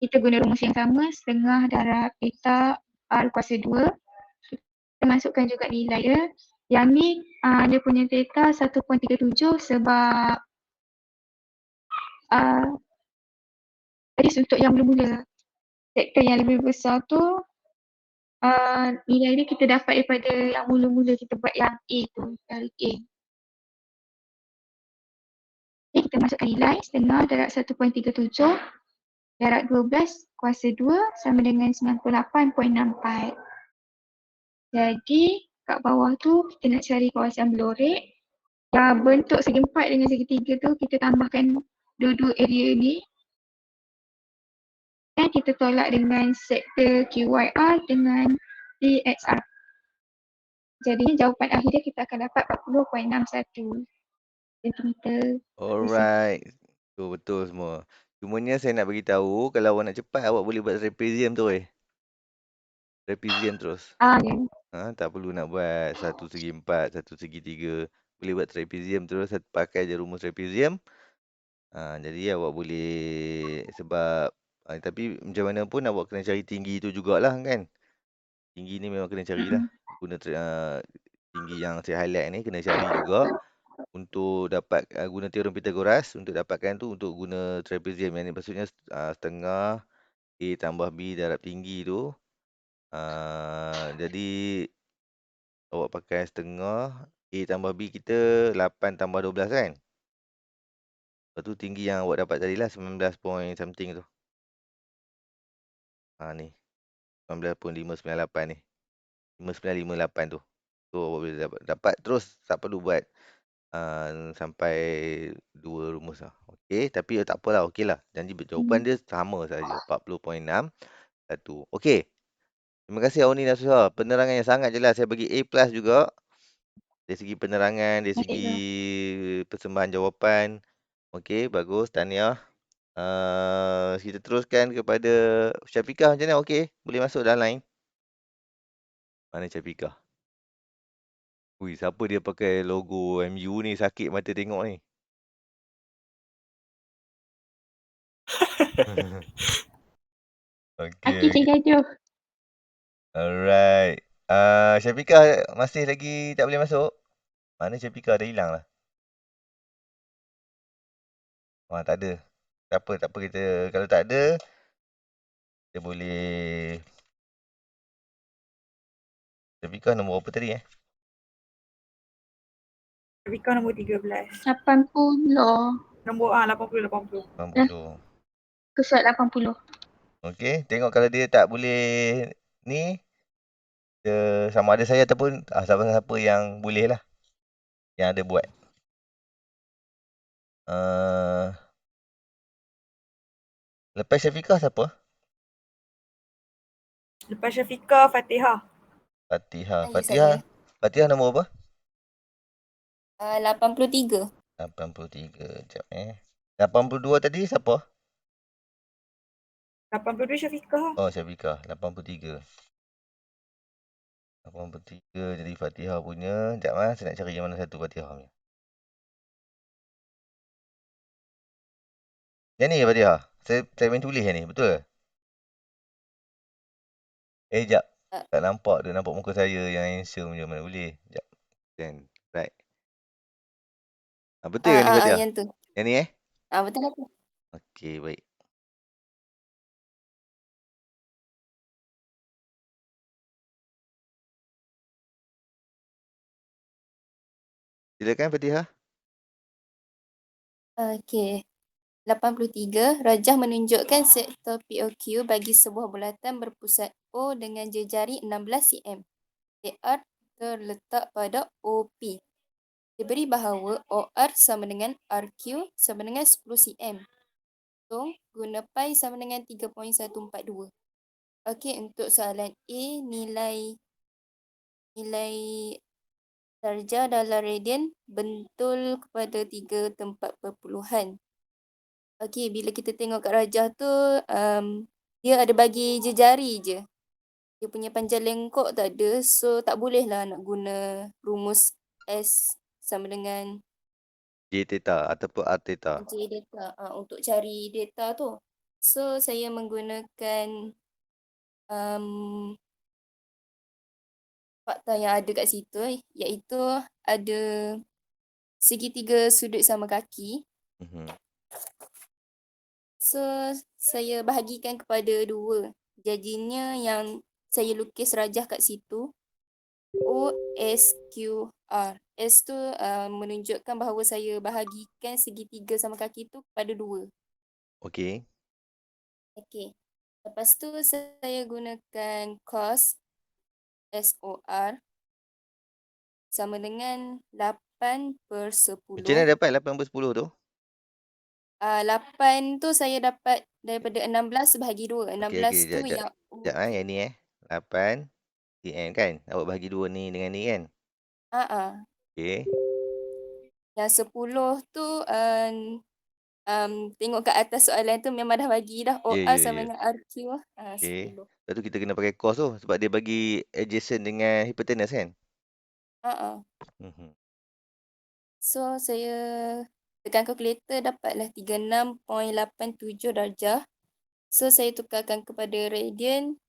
Kita guna rumus yang sama, setengah darab theta R kuasa 2. Kita masukkan juga nilai dia. Yang ni dia punya theta 1.37 sebab tadi untuk yang mula-mula. Vektor yang lebih besar tu nilai dia kita dapat daripada yang mula-mula kita buat yang A tu, dari A. Jadi kita masukkan nilai setengah darab 1.37 darab 12 kuasa 2 sama dengan 98.64. Jadi kat bawah tu kita nak cari kawasan berlorek. Yang bentuk segi 4 dengan segitiga tu kita tambahkan dua-dua area ni. Dan kita tolak dengan sektor QYR dengan PXR. Jadi jawapan akhir dia kita akan dapat 40.61 cm. Alright. Betul semua. Cumanya saya nak bagi tahu kalau awak nak cepat awak boleh buat trapezium tu trapezium terus. Ya. Tak perlu nak buat satu segi 4, satu segi 3. Boleh buat trapezium terus, pakai je rumus trapezium. Jadi awak boleh, sebab tapi macam mana pun awak kena cari tinggi tu jugalah kan. tinggi ni memang kena carilah. Guna tinggi yang saya highlight ni kena cari juga. Untuk dapat guna teorem Pythagoras untuk dapatkan tu untuk guna trapezium. Yang ni maksudnya setengah A tambah B darab tinggi tu. Jadi awak pakai setengah A tambah B kita 8 tambah 12 kan. Lepas tu tinggi yang awak dapat tadi lah 19 point something tu. Ni 19.598 ni. 5958 tu. Tu awak boleh dapat terus tak perlu buat sampai 2 rumus lah. Okey, tapi tak apalah, okey lah. Janji jawapan dia sama saja, 40.6. Okey. Terima kasih Auni Nasuha. Penerangan yang sangat jelas. Saya bagi A+ juga. Dari segi penerangan, dari segi persembahan jawapan. Okey, bagus. Tahniah. Kita teruskan kepada Syafiqah macam mana? Okey, boleh masuk dalam line. Mana Syafiqah? Ui, siapa dia pakai logo MU ni? Sakit mata tengok ni. Okey, Okey. Cik Gajuh. Alright. Syafiqah masih lagi tak boleh masuk? Mana Syafiqah? Dah hilang lah. Wah, tak ada. Tak apa kita. Kalau tak ada, kita boleh... Syafiqah nombor apa tadi Syafiqah nombor 13. 80. Nombor 80. 80. Kesat 80. Okey, tengok kalau dia tak boleh ni, sama ada saya ataupun siapa-siapa yang boleh lah. Yang ada buat. Lepas Syafiqah siapa? Lepas Syafiqah, Fatihah. Fatihah. Saya. Fatihah nombor apa? 83. 83. Sekejap 82 tadi siapa? 82 Syafiqah. Oh, Syafiqah. 83. 83 jadi Fatihah punya. Sekejap saya nak cari yang mana satu Fatihah punya. Yang ni Fatihah. Saya main tulis yang ni, betul ke? Sekejap. Tak nampak dia. Nampak muka saya yang handsome macam mana boleh. Sekejap. Then, right. Betul yang ni Fatihah? Yang tu. Yang ni Betul aku. Okey, baik. Silakan Fatihah. Okey. 83. Rajah menunjukkan sektor POQ bagi sebuah bulatan berpusat O dengan jejari 16 cm. AR terletak pada OP. Diberi bahawa OR sama dengan RQ sama dengan 10 cm. So, guna pi sama dengan 3.142. Okey, untuk soalan A, nilai darjah dalam radian bentul kepada 3 tempat perpuluhan. Okey, bila kita tengok kat rajah tu, dia ada bagi jejari je. Dia punya panjang lengkok tak ada, so tak bolehlah nak guna rumus S sama dengan J theta ataupun R theta. J data untuk cari data tu. So, saya menggunakan fakta yang ada kat situ, iaitu ada segitiga sudut sama kaki. So, saya bahagikan kepada 2. Jadinya yang saya lukis rajah kat situ, OSQR. S tu menunjukkan bahawa saya bahagikan segitiga sama kaki tu kepada 2. Okey. Okey. Lepas tu saya gunakan cos SOR sama dengan 8/10. Macam mana dapat 8/10 tu? 8 tu saya dapat daripada 16 bahagi 2. 16 tu Sekejap. yang Sekejap yang ni 8 cm kan? Awak bahagi 2 ni dengan ni kan? Okey. Yang 10 tu tengok kat atas soalan tu memang dah bagi dah OR sama dengan RQ. Okey. 10. Lepas tu kita kena pakai cos tu sebab dia bagi adjacent dengan hypotenuse kan? So saya tekan kalkulator dapatlah 36.87 darjah. So saya tukarkan kepada radian.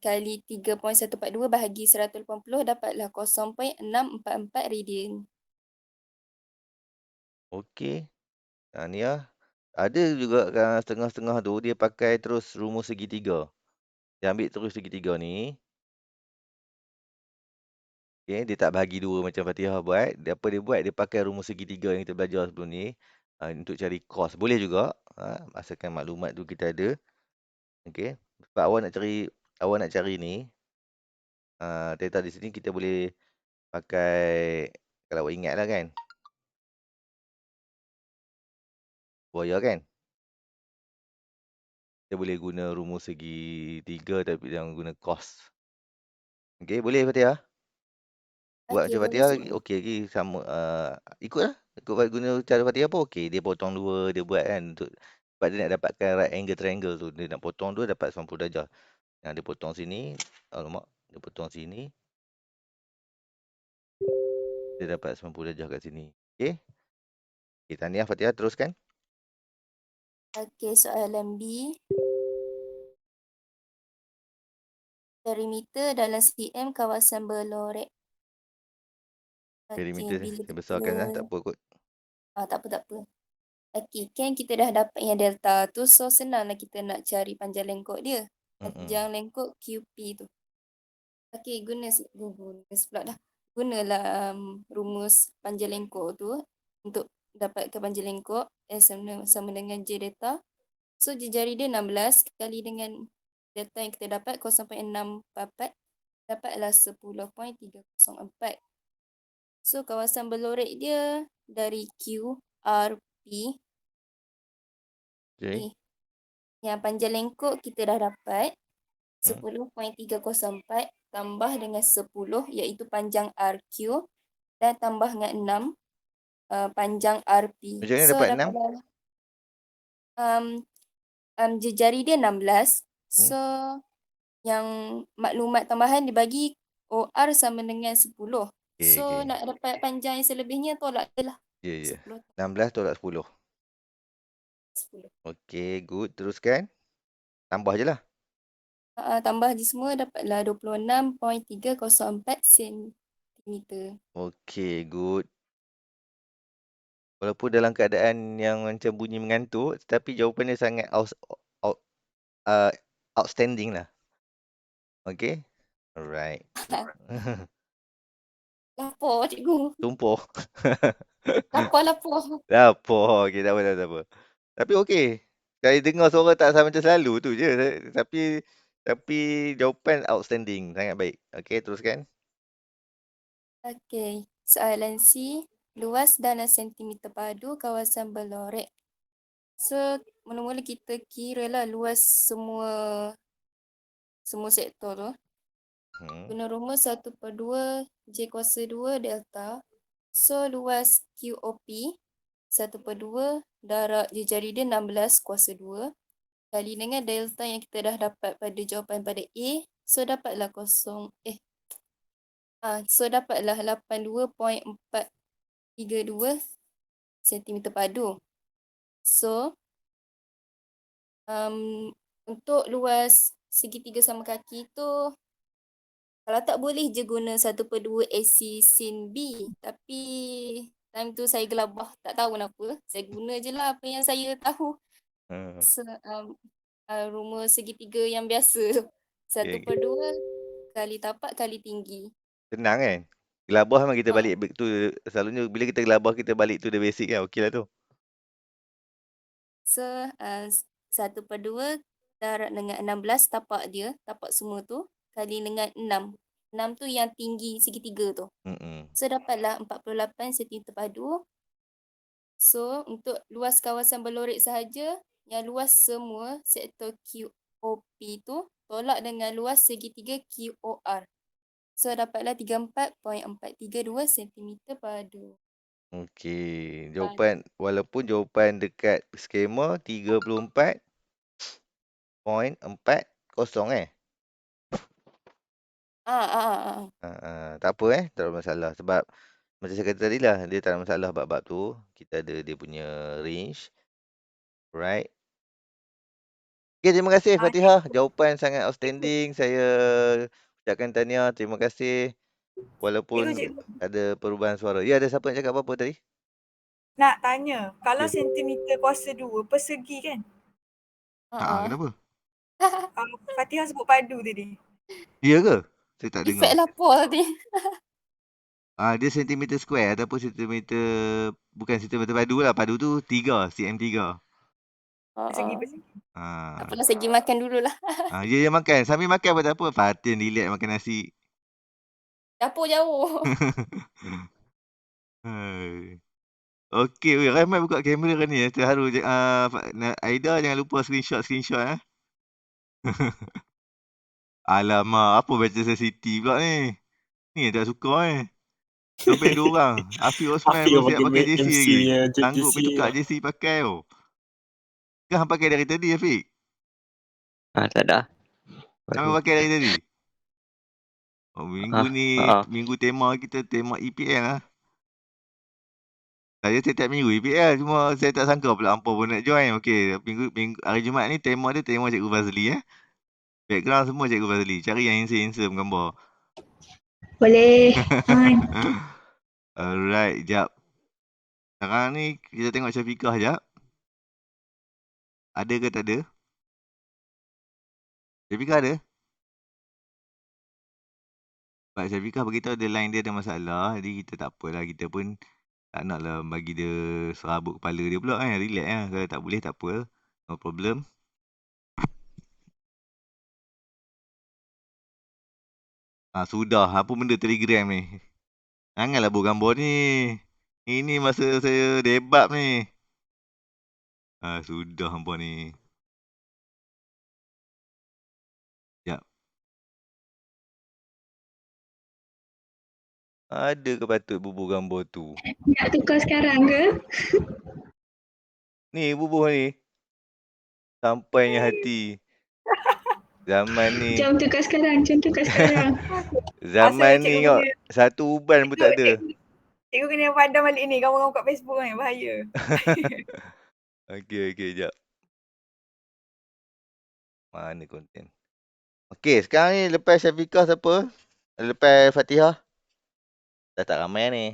kali 3.142 bahagi 180 dapatlah 0.644 radian. Okey. Ni lah. Ada juga setengah-setengah tu dia pakai terus rumus segitiga. Dia ambil terus segitiga ni. Okay, dia tak bahagi dua macam Fatihah buat. Apa dia buat? Dia pakai rumus segitiga yang kita belajar sebelum ni. Untuk cari kos. Boleh juga. Asalkan maklumat tu kita ada. Okay. Sebab awak nak cari ni. Theta di sini kita boleh pakai. Kalau awak ingat lah kan. Buaya kan. Kita boleh guna rumus segitiga tapi jangan guna cos. Okay, boleh Fatihah? Buat Okey, macam boleh Fatihah, cikgu. okey lagi sama. Ikutlah. Ikut guna cara Fatihah pun okey. Dia potong dua, dia buat kan. Sebab dia nak dapatkan right angle triangle tu. Dia nak potong dua dapat 90 darjah. Yang dia potong sini. Alamak. Dia potong sini. Dia dapat 90 darjah kat sini. Okey. Okay, tahniah Fatihah. Teruskan. Okey, soalan B. Perimeter dalam cm kawasan berlorek. Okey, Perimeter bila saya besarkan lah. Tak apa kot. tak apa. Okey, kan kita dah dapat yang delta tu, so senanglah kita nak cari panjang lengkok dia. Panjang lengkok QP tu. Okey, gunalah rumus panjang lengkok tu untuk dapatkan panjang lengkok sama dengan J delta. So jari dia 16 kali dengan delta yang kita dapat 0.644 dapatlah 10.304. So kawasan berlorek dia dari QRP. Okay. Yang panjang lengkok kita dah dapat 10.304 tambah dengan 10 iaitu panjang RQ dan tambah dengan 6 panjang RP. Macam mana So dapat 6? dapatlah jari dia 16. So yang maklumat tambahan dibagi OR sama dengan 10. Okay, So okay. nak dapat panjang yang selebihnya tolak je lah. Ya, ya. 10. 16 tolak 10. 10. Okey, good. Teruskan. Tambah je lah. Tambah je semua dapatlah 26.304 cm. Okey, good. Walaupun dalam keadaan yang macam bunyi mengantuk, tetapi jawapan dia sangat outstanding lah. Okey? Alright. Lapar cikgu. Tumpah. Lapar. Lapar. Okey, tak apa. Tapi okey. Saya dengar suara tak sama macam selalu tu je. Tapi jawapan outstanding. Sangat baik. Okey, teruskan. Okey, soalan C. Luas dalam sentimeter padu kawasan berlorek. So, mula-mula kita kiralah luas semua sektor tu. Guna rumus 1/2 J kuasa 2 delta. So, luas QOP 1/2 darab jari dia 16 kuasa 2 kali dengan delta yang kita dah dapat pada jawapan pada A. So, dapatlah dapatlah 82.432 cm padu. So, untuk luas segitiga sama kaki tu, kalau tak boleh je guna 1/2 AC sin B. Tapi time tu saya gelabah, tak tahu kenapa. Saya guna je lah apa yang saya tahu. So, rumus segitiga yang biasa. 1/2 kali tapak kali tinggi. Senang kan? Gelabah memang kita balik tu. Selalunya bila kita gelabah kita balik tu the basic kan. Okey lah tu. So, 1/2 darab dengan 16 tapak dia, tapak semua tu, kali dengan 6. 6 tu yang tinggi segitiga tu. So, dapatlah 48 cm padu. So, untuk luas kawasan berlorek sahaja, yang luas semua sektor QOP tu, tolak dengan luas segitiga QOR. So, dapatlah 34.432 cm padu. Okey, walaupun jawapan dekat skema 34.40 tak apa tak ada masalah sebab macam saya kata tadi lah dia tak ada masalah bab-bab tu. Kita ada dia punya range. Right? Okay, terima kasih Ah, Fatihah. Jawapan sangat outstanding. Saya ucapkan tahniah. Terima kasih. Walaupun cikgu. ada perubahan suara. Ya, ada siapa yang cakap apa tadi? Nak tanya, kalau Ya. sentimeter kuasa 2 persegi kan? Kenapa? Fatihah sebut padu tadi. Ya ke? Saya tak Efek dengar. lapor tadi. Dia sentimeter square ataupun sentimeter, bukan sentimeter padu lah. Padu tu 3, cm 3. Persegi. Ah. Tak apalah, saya pergi makan dululah. Ya makan. Sambil makan pun tak apa. Fatin relax makan nasi. Dapur jauh. Hai. Okey, weh, ramai buka kamera kan ni. Terharu. Aida jangan lupa screenshot eh. Alamak, apa baca City pula ni? Ni yang tak suka Sampai 2 orang. Afiq Osman Afiq pun yang siap pakai bagi JC MC lagi. nya Sanggup JTC pergi tukar lah. JC pakai Kan hang pakai dari tadi Afiq? Tak ada. Hang pakai dari tadi? Minggu ni, minggu tema kita tema EPL lah. Saya setiap minggu EPL, cuma saya tak sangka pula hampa pun nak join. Okey, minggu hari Jumaat ni tema dia tema Cikgu Fazli Background semua Cikgu Fazli. Cari yang handsome gambar. Boleh. Alright, jap. Sekarang ni kita tengok Syafiqah jap. Ada ke tak ada? Syafiqah ada? Sebab Syafiqah beritahu dia line dia ada masalah. Jadi kita tak apalah. Kita pun tak naklah bagi dia serabut kepala dia pula kan. Relax lah. Kalau tak boleh tak apa. No problem. Sudah. Apa benda Telegram ni? Janganlah buat gambar ni. Ini masa saya debab ni. Sudah hampa ni. Sekejap. Ada ke patut bubuh gambar tu? Nak tukar sekarang ke? Ni bubuh ni. Sampainya hati. Zaman ni. Jom tukar sekarang. Zaman Asal ni cikgu kau. Satu uban pun tak ada. Cikgu kena padam balik ni gambar-gambar kat Facebook kan, bahaya. Okey, jap. Mana konten? Okey, sekarang ni lepas Syafiqah siapa? Lepas Fatihah? Dah tak ramai ni.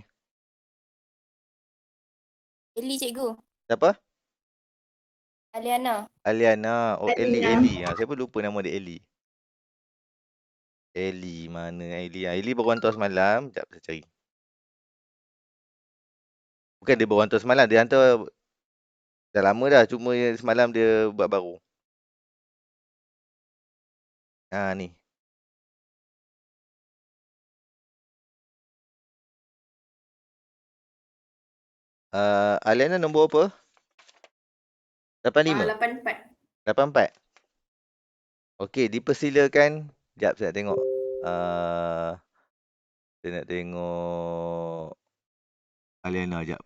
Eli cikgu. Siapa? Aliana. Aliana. Oh, Aliana. Eli. Saya pun lupa nama dia Eli. Eli, mana Eli? Eli baru hantar semalam. Sekejap, saya cari. Bukan dia baru hantar semalam. Dia hantar dah lama dah. Cuma semalam dia buat baru. Ni. Aliana nombor apa? 85? 84. 84? Okey, dipersilakan. Sekejap, saya nak tengok. Saya nak tengok Aliana sekejap.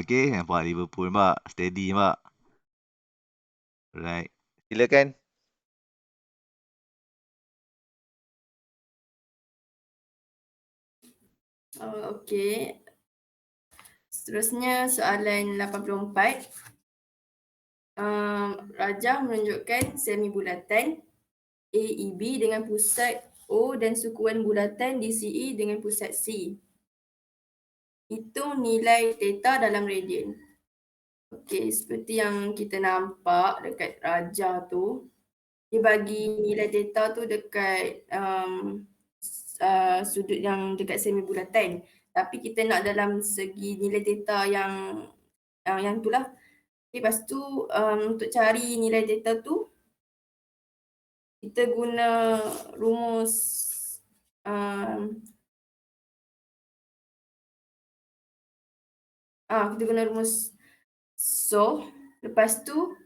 Okey. Nampak Liverpool, Mbak. Steady, Mbak. Right. Silakan. Okey. Seterusnya soalan 84. Rajah menunjukkan semi bulatan AEB dengan pusat O dan sukuan bulatan DCE dengan pusat C. Hitung nilai theta dalam radian. Okey, seperti yang kita nampak dekat rajah tu, dia bagi nilai theta tu dekat sudut yang dekat semi bulatan. Tapi kita nak dalam segi nilai theta yang tu lah. Lepas tu untuk cari nilai theta tu, kita guna rumus kita guna rumus so. Lepas tu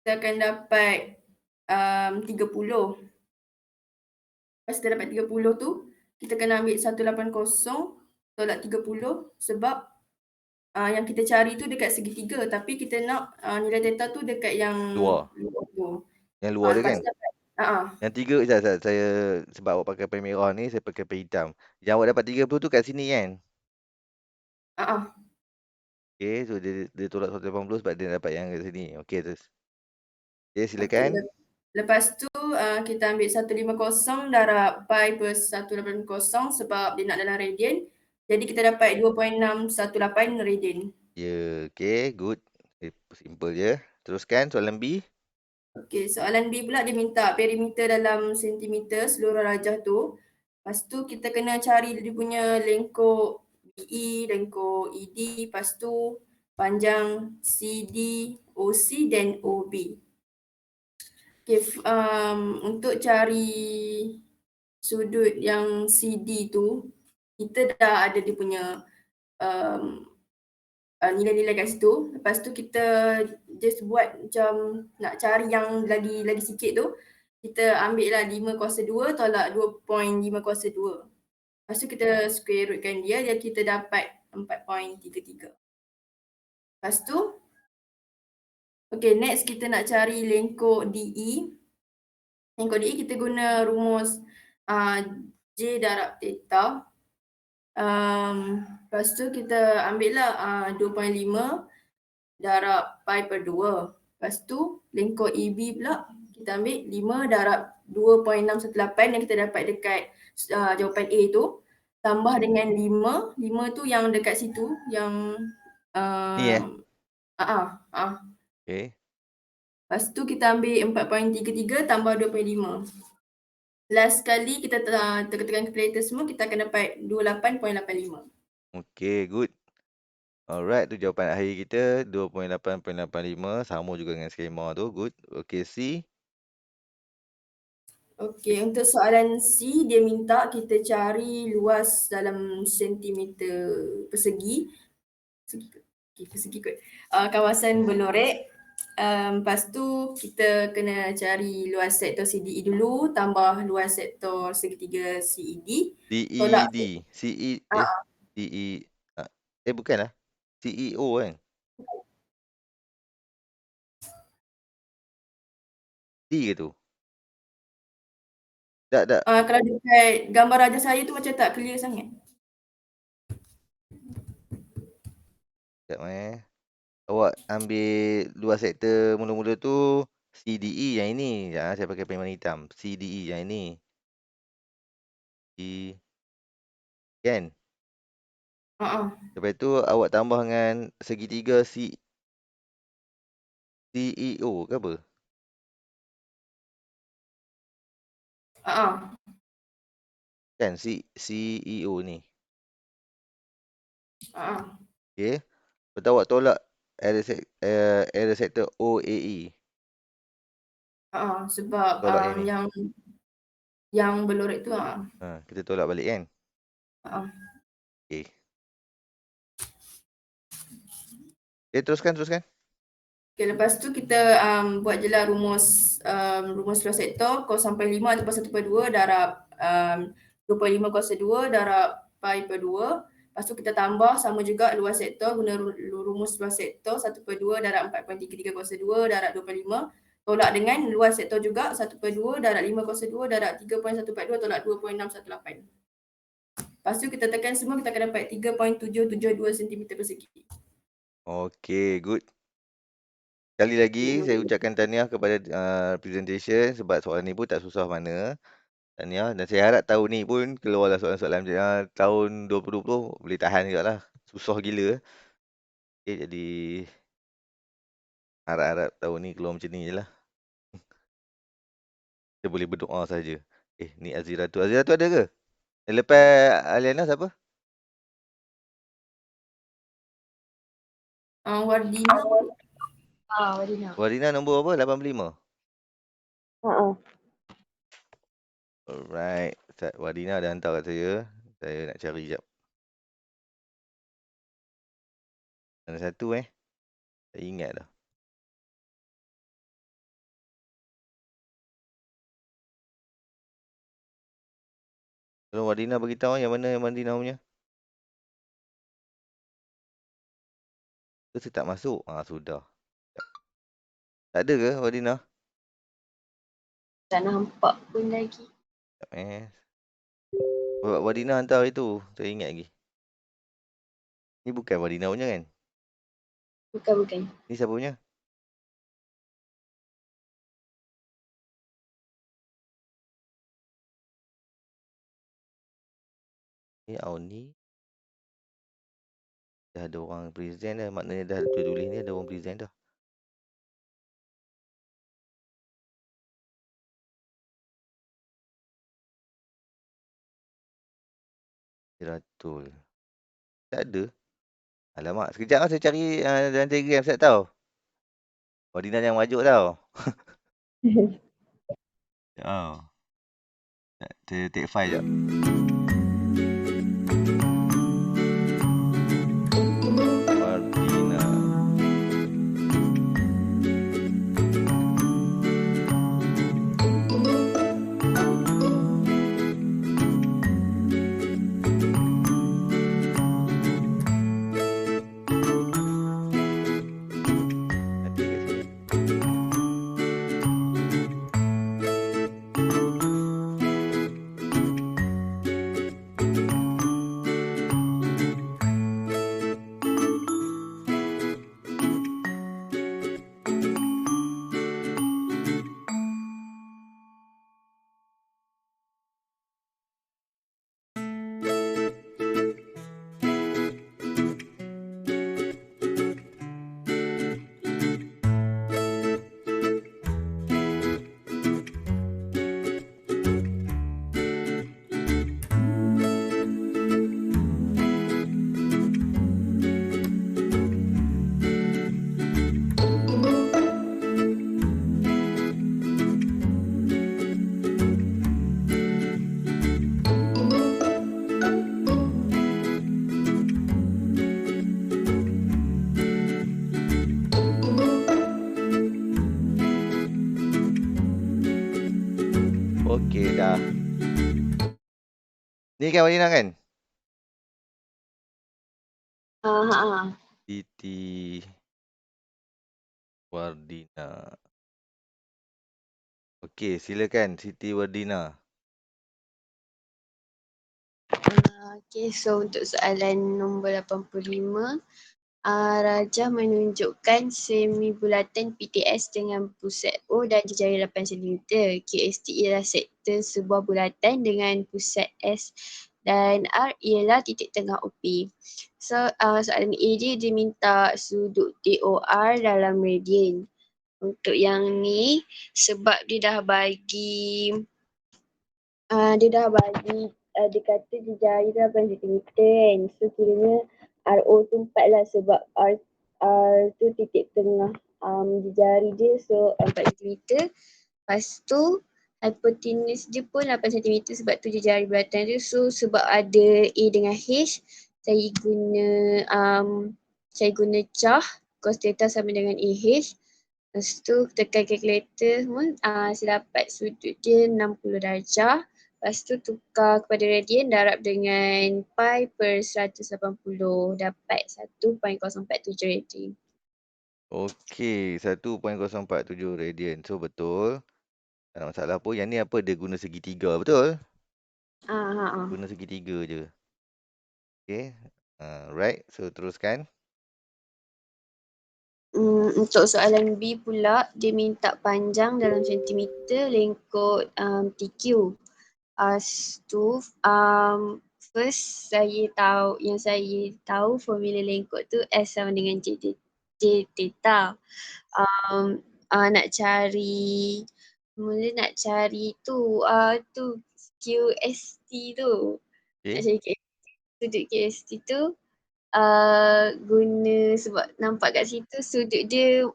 kita akan dapat 30. Lepas kita dapat 30 tu, kita kena ambil 180 tolak 30 sebab yang kita cari tu dekat segitiga, tapi kita nak nilai theta tu dekat yang Luar. tu. Yang luar tu kan? Dapat, Yang 3, saya sebab awak pakai pen merah ni, saya pakai pen hitam. Yang awak dapat 30 tu kat sini kan? Okay, so dia tolak 180 sebab dia dapat yang kat sini. Okay, terus. Okay, Okey, silakan. lepas tu kita ambil 150 darab pi per 180 sebab dia nak dalam radian. Jadi kita dapat 2.618 radian. Ya, okay, good. Simple je. Teruskan soalan B. Okey, soalan B pula dia minta perimeter dalam sentimeter seluruh rajah tu. Lepas tu kita kena cari dia punya lengkuk BE, lengkuk ED, lepas tu panjang CD, OC dan OB. Okay, untuk cari sudut yang CD tu, kita dah ada dia punya nilai-nilai kat situ. Lepas tu kita just buat macam nak cari yang lagi sikit tu. Kita ambil lah 5 kuasa 2 tolak 2.5 kuasa 2. Lepas tu kita square rootkan dia dan kita dapat 4.33. Lepas tu, okay, next kita nak cari lengkuk DE. Lengkuk DE kita guna rumus J darab theta. Lepas tu kita ambil lah 2.5 darab pi per 2. Lepas tu lengkuk EB pula kita ambil 5 darab 2.618 yang kita dapat dekat jawapan A tu. Tambah dengan 5. 5 tu yang dekat situ yang Ni Okay. Lepas tu kita ambil 4.33 tambah 2.5. Last kali kita tekan calculator semua kita akan dapat 28.85. Okay, good. Alright, tu jawapan akhir kita. 2.8.85. Sama juga dengan skema tu. Good. Okay, C. Okey, untuk soalan C, dia minta kita cari luas dalam sentimeter persegi. Persegi kot. Kawasan Belorek. Lepas tu kita kena cari luas sektor CDE dulu, tambah luas sektor segitiga CED. Tolak DED. CE. Ah, DE. Bukan lah. CEO kan? D ke tu? Tak. kalau dekat gambar raja saya tu macam tak clear sangat. Sekejap Awak ambil luas sektor mula-mula tu CDE yang ini. Jangan saya pakai pen warna hitam. CDE yang ini. Kan? Lepas tu awak tambah dengan segitiga CEO ke apa? Kan CEO ni. Okay. Lepas tu awak tolak area sektor OAE. Sebab Tolak yang ni. yang Belorek tu Kita tolak balik kan? Okay. Teruskan. Okay, lepas tu kita buat je lah rumus luas sektor cos sampai 5 atau 1/2 darab 2.5 kuasa 2 darab pi per 2. Lepas tu kita tambah sama juga luas sektor guna rumus luas sektor 1/2 darab 4.33 kuasa 2 darab 2.5 tolak dengan luas sektor juga 1/2 darab 5 kuasa 2 darab 3.142 tolak 2.618. Lepas tu kita tekan semua kita akan dapat 3.772 cm persegi. Okay, good. Sekali lagi saya ucapkan tahniah kepada presentation sebab soalan ni pun tak susah mana. Tahniah dan saya harap tahun ni pun keluarlah soalan-soalan tahun 2020 boleh tahan juga lah. Susah gila. Okay, jadi harap-harap tahun ni keluar macam ni je lah. Kita boleh berdoa saja. Ni Azira tu. Azira tu ada ke? Lepas Aliana siapa? Wardina. Wadina. Warina nombor apa? 85? Alright. Ustaz Warina dah hantar kat saya. Saya nak cari sekejap. Ada satu saya ingat dah. Tolong Warina beritahu yang mana yang Warina punya. Saya tak masuk. Sudah. Tak ada ke Warina? Tak nampak pun lagi. Warina hantar itu. Saya ingat lagi. Ni bukan Warina punya kan? Bukan. Ni siapa punya? Ni Auni. Dah ada orang present dah. Maknanya dah tulis ni ada orang present dah. Siratul. Tak ada. Alamak, sekejap lah saya cari dalam Telegram, saya tak tahu. Ordinal yang majuk tau. Oh. Saya take file jap. Wardina. Ada kat sini. Okey dah. Ni kan Wardina kan? Siti Wardina. Okey, silakan Siti Wardina. Okey, so untuk soalan nombor 85, Rajah menunjukkan semi bulatan PTS dengan pusat O dan jejari 8 cm. QST ialah sektor sebuah bulatan dengan pusat S dan R ialah titik tengah OP. So soalan A dia minta sudut DOR dalam radian. Untuk yang ni sebab dia dah bagi dia kata jejari tu 8 cm kan. So kiranya RO tu 4 lah sebab R tu titik tengah jejari dia, so 4 cm. Lepas tu hypotenuse dia pun 8 cm sebab tu jejari bulatan dia. So sebab ada A dengan H, saya guna cah cos theta sama dengan AH. Lepas tu tekan kalkulator pun saya dapat sudut dia 60 darjah. Lepas tu tukar kepada radian, darab dengan pi per 180, dapat 1.047 radian. Okey, 1.047 radian. So betul. Tak ada masalah pun. Yang ni apa? Dia guna segitiga, betul? Guna segitiga je. Okey. Right. So teruskan. Untuk soalan B pula, dia minta panjang dalam sentimeter lengkut TQ. First saya tahu formula lengkut tu S sama dengan J theta. Nak cari tu QST tu. Okay. Nak cari sudut QST tu guna sebab nampak kat situ sudut dia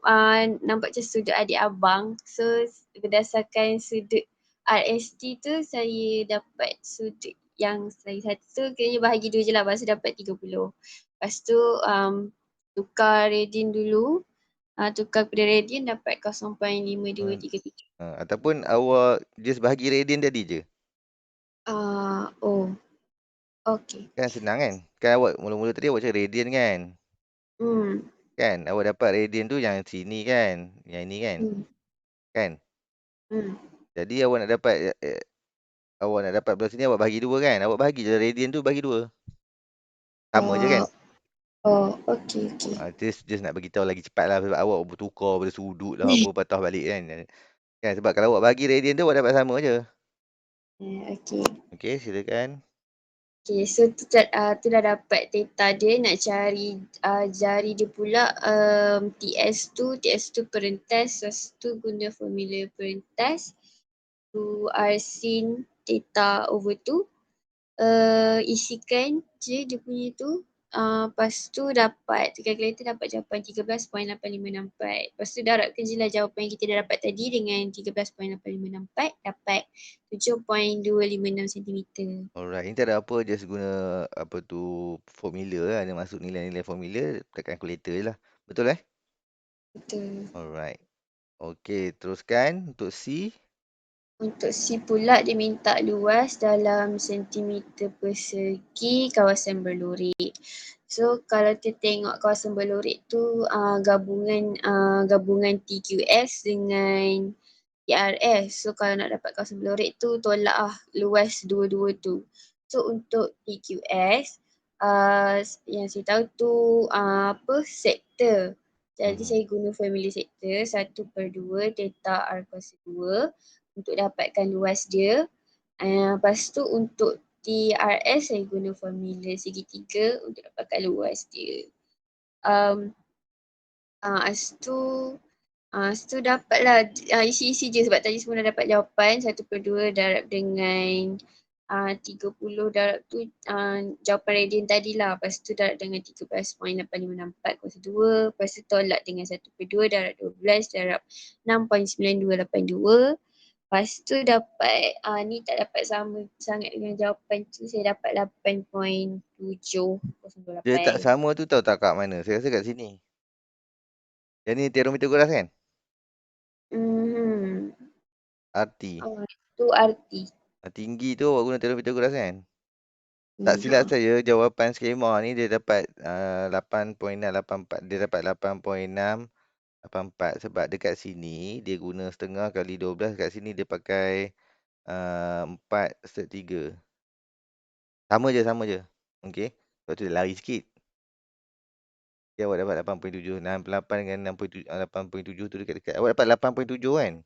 nampak macam sudut adik abang. So berdasarkan sudut RST tu saya dapat sudut yang saya satu, kiranya bahagi 2 je lah, lepas tu dapat 30. Lepas tu tukar radian dulu. Tukar kepada radian dapat 0.5233. Ataupun awak just bahagi radian tadi je. Okay. Kan senang kan? Kan awak mula-mula tadi awak cakap radian kan? Kan? Awak dapat radian tu yang sini kan? Yang ini kan? Kan? Jadi awak nak dapat belah sini, awak bahagi 2 kan? Awak bahagi je radian tu, bahagi 2. Sama je kan? Okay. Just nak beritahu lagi cepat lah sebab awak bertukar pada sudut lah apa patah balik kan? Kan? Sebab kalau awak bagi radian tu awak dapat sama je. Okay. Okay, silakan. Okay, so tu dah dapat theta dia, nak cari jari dia pula TS2 perentas, lepas tu guna formula perentas 2R sin theta over 2, isikan je dia punya tu, lepas tu dapat, kalkulator dapat jawapan 13.8564. Lepas tu darabkan je lah jawapan yang kita dah dapat tadi dengan 13.8564, dapat 7.256 cm. Alright, ni tak ada apa, just guna apa tu formula lah. Dia masuk nilai-nilai formula, tekan calculator je lah. Betul eh? Betul. Alright. Okey, teruskan untuk C. Untuk C pula dia minta luas dalam sentimeter persegi kawasan berlurik. So kalau kita tengok kawasan berlurik tu gabungan TQS dengan TRS. So kalau nak dapat kawasan berlurik tu tolak luas dua-dua tu. So untuk TQS yang saya tahu tu sektor. Jadi saya guna formula sektor 1/2 theta R kuasa 2 untuk dapatkan luas dia. Lepas tu untuk TRS saya guna formula segitiga untuk dapatkan luas dia. Lepas tu dapatlah isi-isi je sebab tadi semua dah dapat jawapan 1/2 darab dengan 30 darab tu jawapan radian tadi lah. Lepas tu darab dengan 13.8564 kuasa 2. Lepas tu tolak dengan 1/2 darab 12 darab 6.9282. Lepas tu dapat, ni tak dapat sama sangat dengan jawapan tu. Saya dapat 8.708. Dia tak sama tu tahu tak kat mana? Saya rasa kat sini. Yang ni teorem Pythagoras kan? RT. Tu RT. Tinggi tu awak guna teorem Pythagoras kan? Tak silap saya, jawapan skema ni dia dapat 8.684. Dia dapat 8.684 sebab dekat sini dia guna setengah kali 12. Kat sini dia pakai 4/3. Sama je. Okey. Sebab tu dia lari sikit. Okay, awak dapat 8.7. 8 dengan 8.7 tu dekat-dekat. Awak dapat 8.7 kan?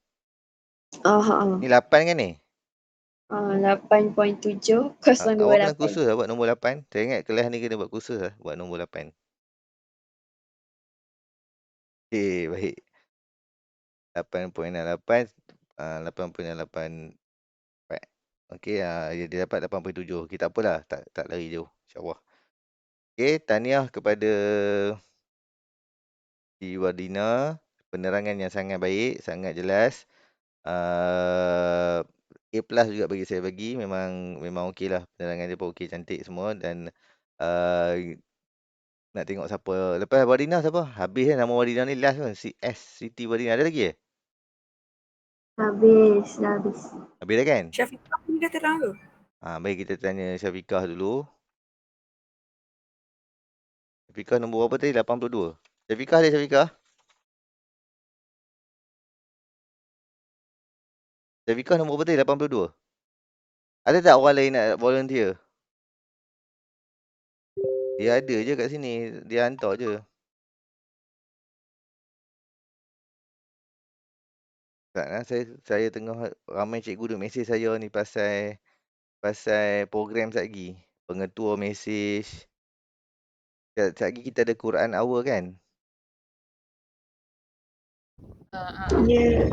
Ni 8 kan ni? 8.7 Awak kena 028. kursus lah buat nombor 8. Saya ingat kelas ni kena buat kursus lah buat nombor 8. Okay, baik. 8.68 8.68. Okey, dia dapat 8.7. Okey, tak apalah, tak lari jauh, insya-Allah. Okey, tahniah kepada Siti Wardina, penerangan yang sangat baik, sangat jelas. A+ juga bagi saya bagi, memang okeylah, penerangan dia pun okey, cantik semua dan nak tengok siapa lepas Wardina siapa? Habis kan nama Wardina ni last kan? Siti Wardina ada lagi? Habis. Habis dah kan? Syafiqah pun dah terang tu. Baik, kita tanya Syafiqah dulu. Syafiqah nombor berapa tadi? 82. Syafiqah ada Syafiqah? Syafiqah nombor berapa tadi? 82. Ada tak orang lain nak volunteer? Dia ada je kat sini. Dia hantar je. Tak lah, saya tengah ramai cikgu duk mesej saya ni pasal program sekejap lagi. Pengetua mesej. Sekejap lagi kita ada Quran Hour kan? Ya.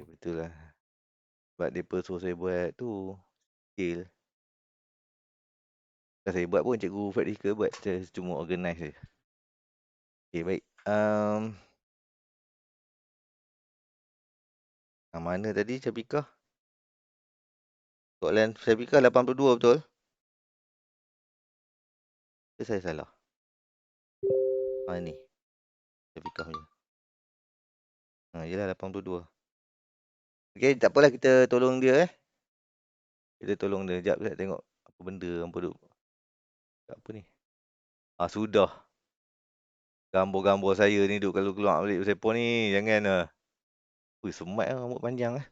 Betul lah. Sebab mereka suruh saya buat tu. Skill. Bukan saya buat pun, cikgu Fadrika buat. Saya cuma organize je. Okay, baik. Mana tadi Syafiqah? Soalan Syafiqah 82 betul? Ke saya salah? Ni. Syafiqah punya. Yelah 82. Okay, tak apalah, kita tolong dia Kita tolong dia. Sekejap saya tengok apa benda apa duk. Apa ni? Sudah. Gambar-gambar saya ni duk kalau keluar balik telefon ni. Jangan lah. Semat lah rambut panjang lah.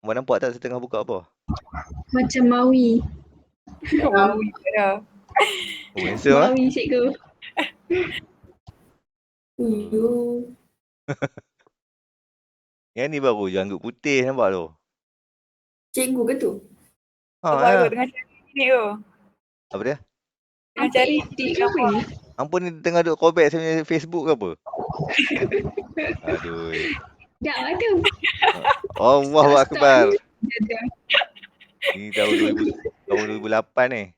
Awak nampak tak saya tengah buka apa? Macam Maui. Maui dah. Handsome lah. Maui cikgu. Yang ni baru janggut putih nampak tu. Cikgu ke tu? Apa Ya. tu dengan cari ni tu? Apa dia? Dengan Apa cari edit ke apa ni? Ampun ni tengah duk callback saya punya Facebook ke apa? Aduh. Dah ada. Allahu Stop Akbar. ni. Dah. Ni tahun 2008 ni.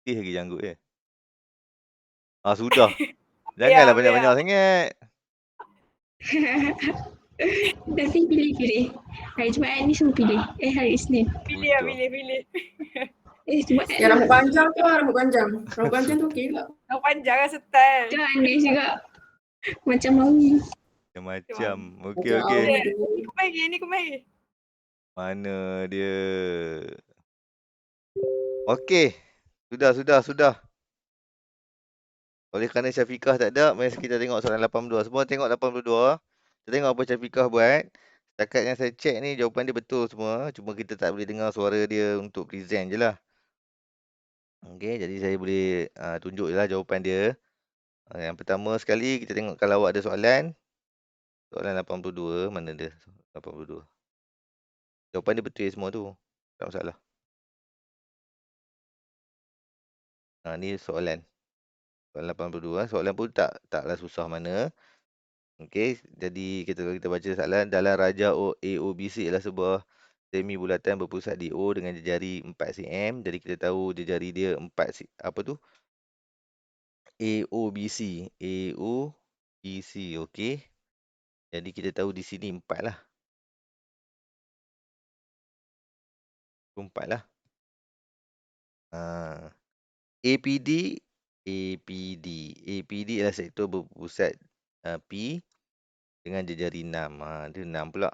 Putih lagi janggut dia. Sudah. Janganlah Biar. banyak-banyak sangat. Nanti pilih-pilih. Hari Jumaat ni semua pilih. Hari Isnin. Pilih lah, Sudah. pilih. Jumaat Yang rambut panjang tu lah, rambut panjang. Rambut panjang tu okey tak? Yang panjang lah style. tu aneh juga. Macam Maui. Macam-macam. Okey, Macam okey. awal tu. Ni kemari, ni kemari. Mana dia? Okey. Sudah. Oleh kerana Syafiqah tak ada, mari kita tengok soalan 82. Semua tengok 82. Kita tengok apa Syafiqah buat. Setakat yang saya check ni, jawapan dia betul semua. Cuma kita tak boleh dengar suara dia untuk present je lah. Okey, jadi saya boleh tunjuk je lah jawapan dia. Yang pertama sekali, kita tengok kalau awak ada soalan. Soalan 82, mana dia? 82. Jawapan dia betul semua tu. Tak masalah. Ni soalan. Soalan 82. Soalan pun taklah susah mana. Okey, jadi kita baca soalan. Dalam raja AOBC adalah sebuah semi bulatan berpusat di O dengan jari 4 cm. Jadi kita tahu jari dia 4 apa tu? AOBC. AOBC, okey. Jadi kita tahu di sini 4 lah. 4 lah. APD adalah sektor berpusat P dengan jari 6. Dia 6 pula.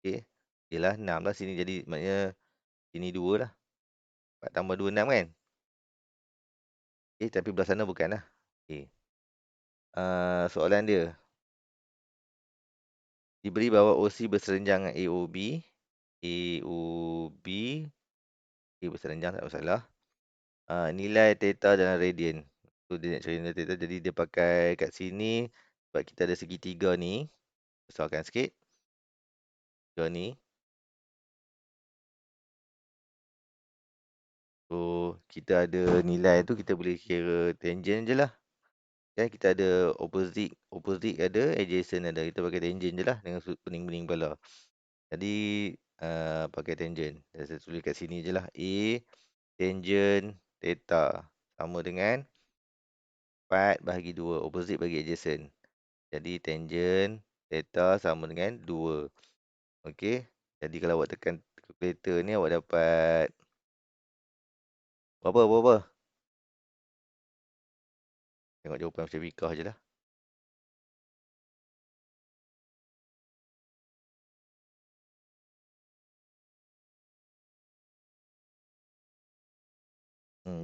Okey. Yalah 6 lah sini, jadi maknanya sini 2 lah. 4 tambah 2, 6 kan? Tapi belah sana bukan lah. Okey. Soalan dia. Diberi bahawa OC berserenjang dengan AOB. Berserenjang tak masalah. Nilai theta dalam radian. So dia nak cari nilai theta, jadi dia pakai kat sini. Sebab kita ada segitiga ni. Besarkan sikit. Tiga ni. So kita ada nilai tu, kita boleh kira tangent je lah. Kan kita ada opposite ada, adjacent ada. Kita pakai tangent je lah dengan sudut bening-bening kepala. Jadi pakai tangent. Saya tulis kat sini je lah. A tangent theta sama dengan 4 bahagi 2. Opposite bagi adjacent. Jadi tangent theta sama dengan 2. Okey. Jadi kalau awak tekan calculator ni, awak dapat berapa? Tengok jawapan Syafiqah je lah.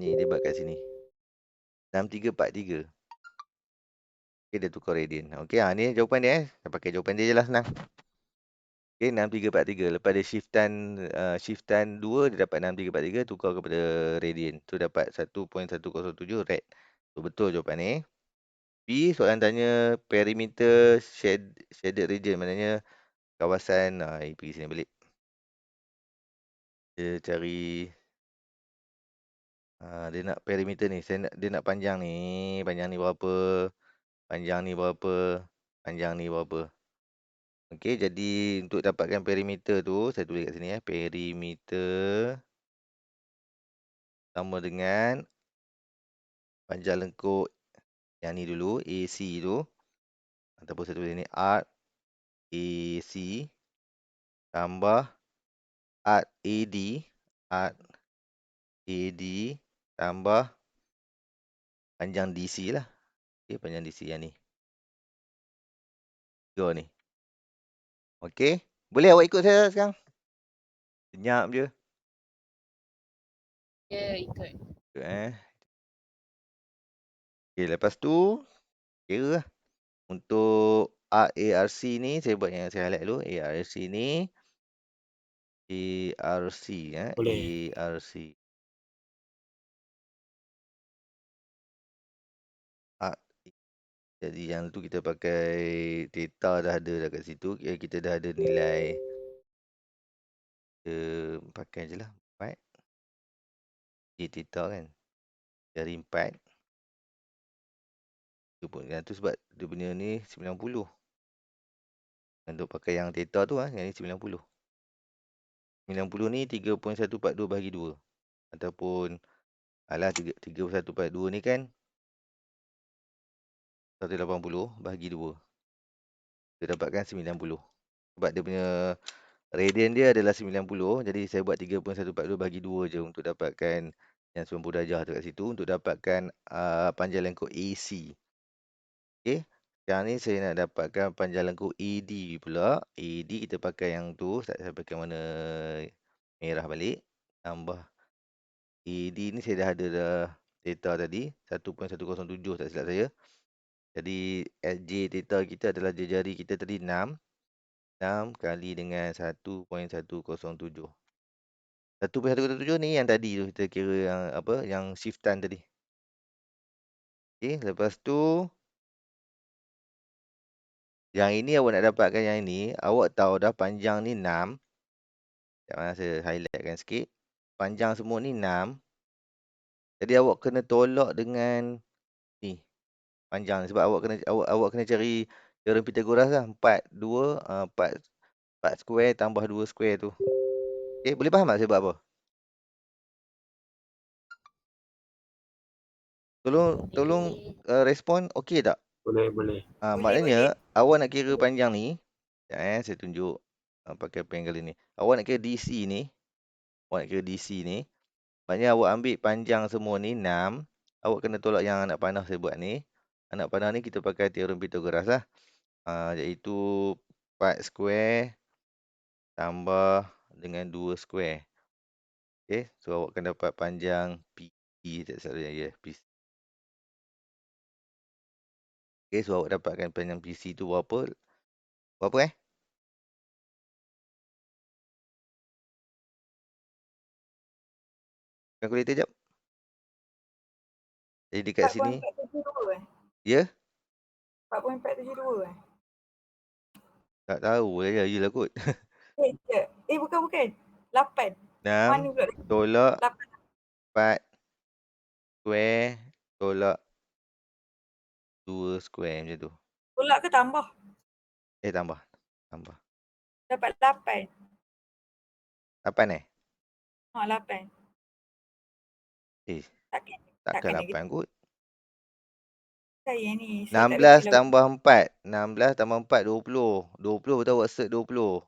Ni dia buat kat sini. 6343. Okey, dia tukar radian. Okey, ni jawapan dia. Saya pakai jawapan dia je lah, senang. Okey, 6343. Lepas dia shiftan 2, dia dapat 6343, tukar kepada radian. Tu dapat 1.107 rad. So, betul jawapan ni. B, soalan tanya perimeter shaded region. Maknanya kawasan, pergi sini balik. Dia cari, dia nak perimeter ni. Dia nak panjang ni. Panjang ni berapa? Panjang ni berapa? Panjang ni berapa? Okey, jadi untuk dapatkan perimeter tu, saya tulis kat sini perimeter sama dengan panjang lengkuk yang ni dulu, AC tu. Ataupun saya tulis ni arc AC tambah arc AD tambah panjang DC lah. Okey, panjang DC yang ni. 3 ni. Okey, boleh awak ikut saya sekarang? Senyap je. Ya, ikut. Okey, lepas tu kira lah. Untuk ARC ni, saya buat yang saya highlight dulu. ARC ni. Boleh. ARC. Jadi yang tu kita pakai theta dah ada dah kat situ. Kita dah ada nilai. Kita pakai je lah 4. J theta kan. Dari 4. Yang tu sebab dia punya ni 90. Untuk pakai yang theta tu yang ni 90. 90 ni 3.142 bahagi 2. Ataupun 3.142 ni kan 180 bahagi 2. Kita dapatkan 90. Sebab dia punya radian dia adalah 90. Jadi saya buat 3.142 bahagi 2 je untuk dapatkan yang 90 darjah tu kat situ. Untuk dapatkan panjang lengkung AC. Okey. Sekarang ni saya nak dapatkan panjang lengkung AD pula. AD kita pakai yang tu. Saya pakai warna merah balik. Tambah AD ni saya dah ada dah theta tadi. 1.107 tak silap saya. Jadi J theta kita adalah jari kita tadi 6. 6 kali dengan 1.107. 1.107 ni yang tadi tu kita kira yang apa? Yang shiftan tadi. Okey, lepas tu yang ini awak nak dapatkan yang ini, awak tahu dah panjang ni 6. Sekejap saya highlightkan sikit. Panjang semua ni 6. Jadi awak kena tolak dengan ni panjang sebab awak kena cari teorem Pythagoras lah. 4 square tambah 2 square tu. Okey, boleh faham tak saya buat apa? Tolong respon okey tak? Boleh. Maknanya awak nak kira panjang ni. Saya tunjuk pakai pen kali ni. Awak nak kira DC ni. Maknanya awak ambil panjang semua ni 6. Awak kena tolak yang anak panah saya buat ni. Anak panah ni kita pakai teorem Pythagoras lah. Iaitu 4 square tambah dengan 2 square. Okay. So awak akan dapat panjang PC. Tak salah ya. PC. Okay. So awak dapatkan panjang PC tu berapa? Berapa Kalkulator jap. Jadi dekat sini. 4.472 Ya? 4.472 Tak tahu lah. Yelah kot. bukan. 8. 6 Mana pula? tolak 8. 4 square tolak 2 square macam tu. Tolak ke tambah? Tambah. Dapat 8. 8 8. Takkan 8 kot. Saya ni. 16 tambah 4. 16 tambah 4, 20. 20 betul awak set 20.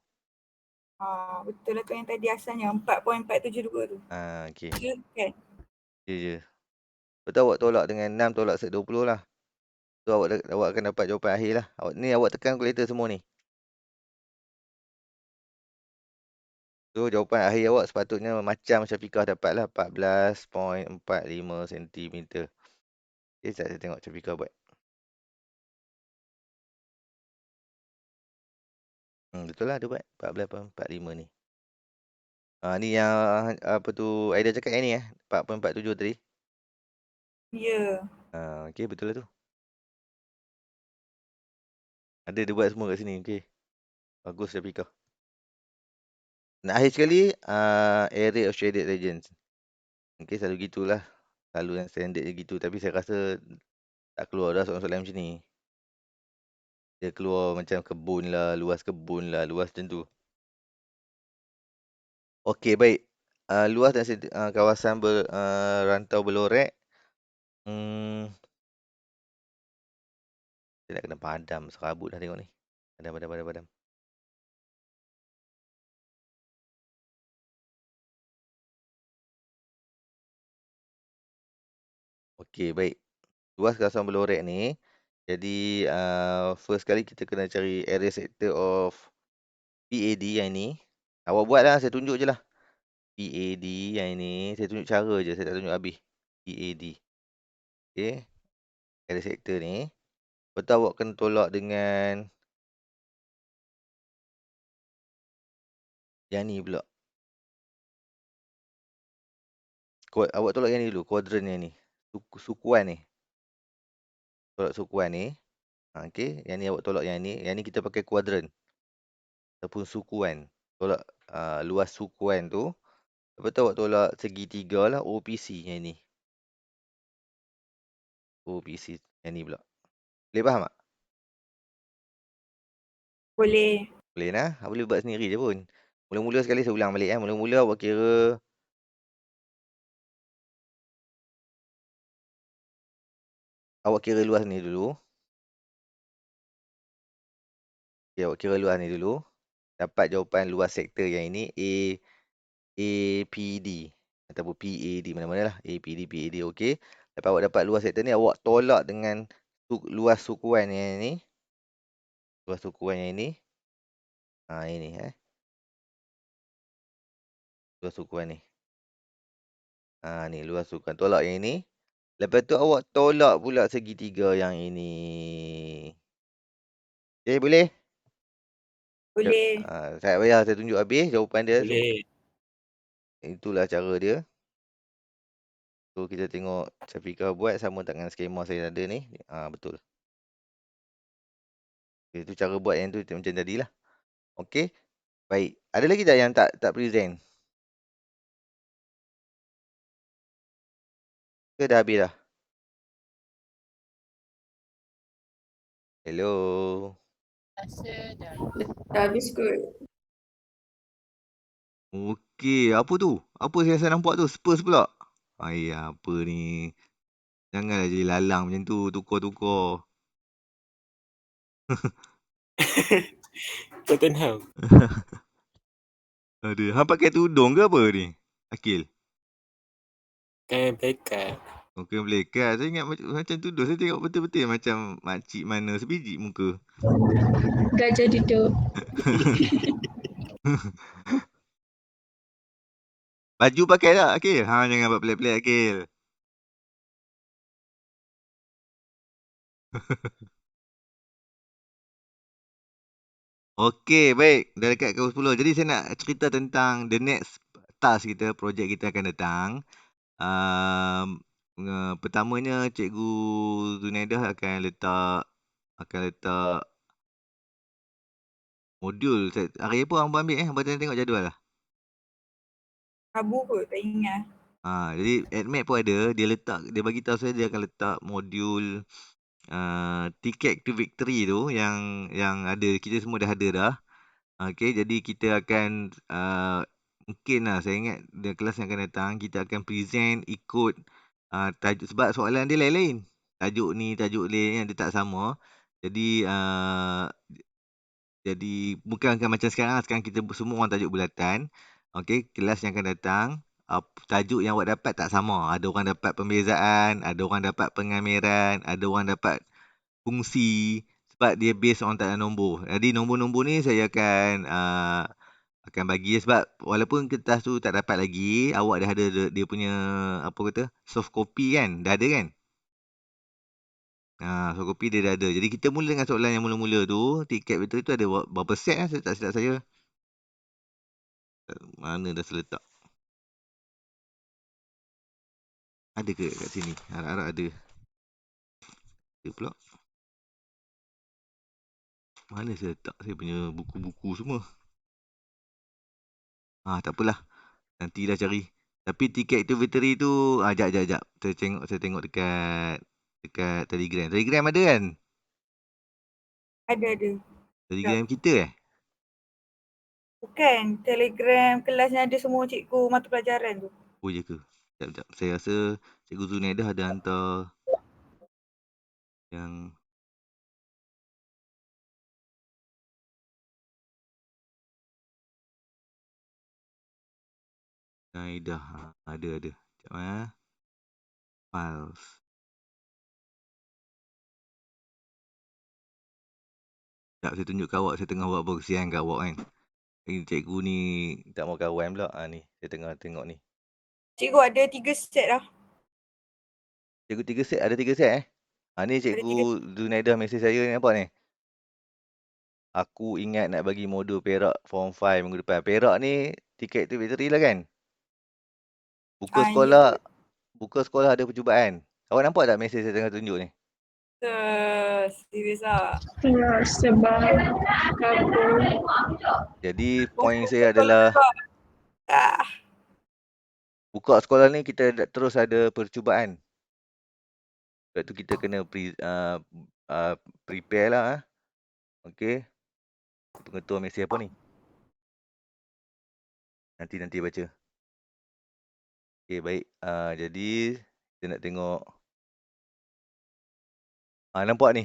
Betul lah tu yang tadi asalnya 4.472 tu. Okey. Ya kan? Ya. Betul awak tolak dengan 6 tolak set 20 lah. So awak akan dapat jawapan akhir lah. Awak tekan kalkulator semua ni. So jawapan akhir awak sepatutnya macam Syafiqah dapat lah 14.45 cm. Okay, saya tengok Syafiqah buat. Betul lah dia buat 14.45 ni. Ni yang apa tu Aida cakap yang ni 4.47 tadi. Ya. Okey betul lah tu. Ada dia buat semua kat sini. Okey. Bagus Syafiqah. Nak akhir sekali area of shaded regions. Okey selalu gitulah. Selalu yang standard je gitu tapi saya rasa tak keluar dah soalan-soalan macam ni. Dia keluar macam kebun lah, luas macam tu. Okey baik. Luas dan kawasan rantau berlorek. Saya nak kena padam serabut dah tengok ni. Padam. Okey, baik. Luas kawasan berlorek ni. Jadi, first kali kita kena cari area sector of PAD yang ni. Awak buat lah, saya tunjuk je lah. PAD yang ini, saya tunjuk cara je, saya tak tunjuk habis. PAD. Okey. Area sector ni. Betul awak kena tolak dengan yang ni pula. Awak tolak yang ni dulu, kuadran yang ni. Sukuan ni. Tolak sukuan ni. Okey, yang ni awak tolak yang ni. Yang ni kita pakai kuadran ataupun sukuan. Tolak luas sukuan tu. Lepas tu awak tolak segitiga lah OPC yang ni. OPC yang ni pula. Boleh faham tak? Boleh. Boleh nah. Awak boleh buat sendiri je pun. Mula-mula sekali saya ulang balik. Mula-mula awak kira luas ni dulu. Okay, awak kira luas ni dulu. Dapat jawapan luas sektor yang ini APD ataupun PAD, mana-mana lah. APD, PAD, okey. Lepas awak dapat luas sektor ni, awak tolak dengan luas sukuan yang ni. Luas sukuan yang ini. Ini luas sukuan ni. Ni luas sukuan. Tolak yang ini. Lepas tu awak tolak pula segitiga yang ini. Okay, boleh? Boleh. Saya payah saya tunjuk habis jawapan dia. Boleh. Itulah cara dia. So kita tengok Syafiqah buat sama dengan skema saya ada ni. Betul. Itu cara buat yang tu macam tadilah. Okey. Baik. Ada lagi tak yang tak present? Ke dah habis dah? Hello. Rasa dah. Dah habis kot. Okey, apa tu? Apa saya nampak tu? Spurs pula. Apa ni? Janganlah jadi lalang macam tu, tukar-tukar. Tottenham. Ada. Hang pakai tudung ke apa ni? Akil. Kan backup. Okey, boleh kan? Saya ingat macam tudung. Saya tengok betul-betul macam makcik mana sebiji muka. Gajah duduk. Baju pakai tak Akil? Jangan buat pelik-pelik Akil. Okey, baik. Dah dekat ke 10. Jadi saya nak cerita tentang the next task kita, projek kita akan datang. Pertamanya Cikgu Zunaidah akan letak modul. Hari apa hang ambil Hang tengok jadual lah. Rabu kot, tak ingat. Jadi AdMed pun ada, dia bagi tahu saya dia akan letak modul Ticket to Victory tu yang ada, kita semua dah ada dah. Okey, jadi kita akan mungkin lah saya ingat dia kelas yang akan datang kita akan present ikut tajuk, sebab soalan dia lain-lain. Tajuk ni, tajuk lain dia tak sama. Jadi bukan macam sekarang. Sekarang kita semua orang tajuk bulatan. Okey, kelas yang akan datang tajuk yang awak dapat tak sama. Ada orang dapat pembezaan, ada orang dapat pengameran, ada orang dapat fungsi, sebab dia based on tak ada nombor. Jadi nombor-nombor ni saya akan bagi, sebab walaupun kertas tu tak dapat lagi, awak dah ada dia punya soft copy kan? Dah ada kan? Soft copy dia dah ada. Jadi kita mula dengan soalan yang mula-mula tu. Tiket betul tu ada berapa set lah, tak silap saya. Mana dah seletak? Ada ke kat sini? Harap-harap ada. Ada pula. Mana saya letak saya punya buku-buku semua? Tak apalah. Nantilah cari. Tapi tiket activity tu, jap. Saya tengok dekat Telegram. Telegram ada kan? Ada. Telegram kita Bukan, Telegram kelas yang ada semua cikgu mata pelajaran tu. Oh, je ke? Sekejap. Saya rasa Cikgu Zunaidah ada hantar yang Zunaidah. Ada. Sekejap Files. Sekejap saya tunjuk kat awak. Saya tengah buat kesian kat awak kan. Cikgu ni tak mau kawan pula. Ni, saya tengah tengok ni. Cikgu ada 3 set lah. Cikgu 3 set? Ada 3 set ni Cikgu Zunaidah mesej saya ni, apa ni? Aku ingat nak bagi modul Perak Form 5 minggu depan. Perak ni tiket tu bateri lah kan? Buka sekolah ada percubaan. Awak nampak tak mesej saya tengah tunjuk ni? serius lah. Ya, sebab kabur. Jadi poin saya adalah Ah, buka sekolah ni kita terus ada percubaan. Sebab tu kita kena prepare lah. Okey. Pengetua mesti apa ni? Nanti baca. Okey, baik. Jadi kita nak tengok. Nampak ni.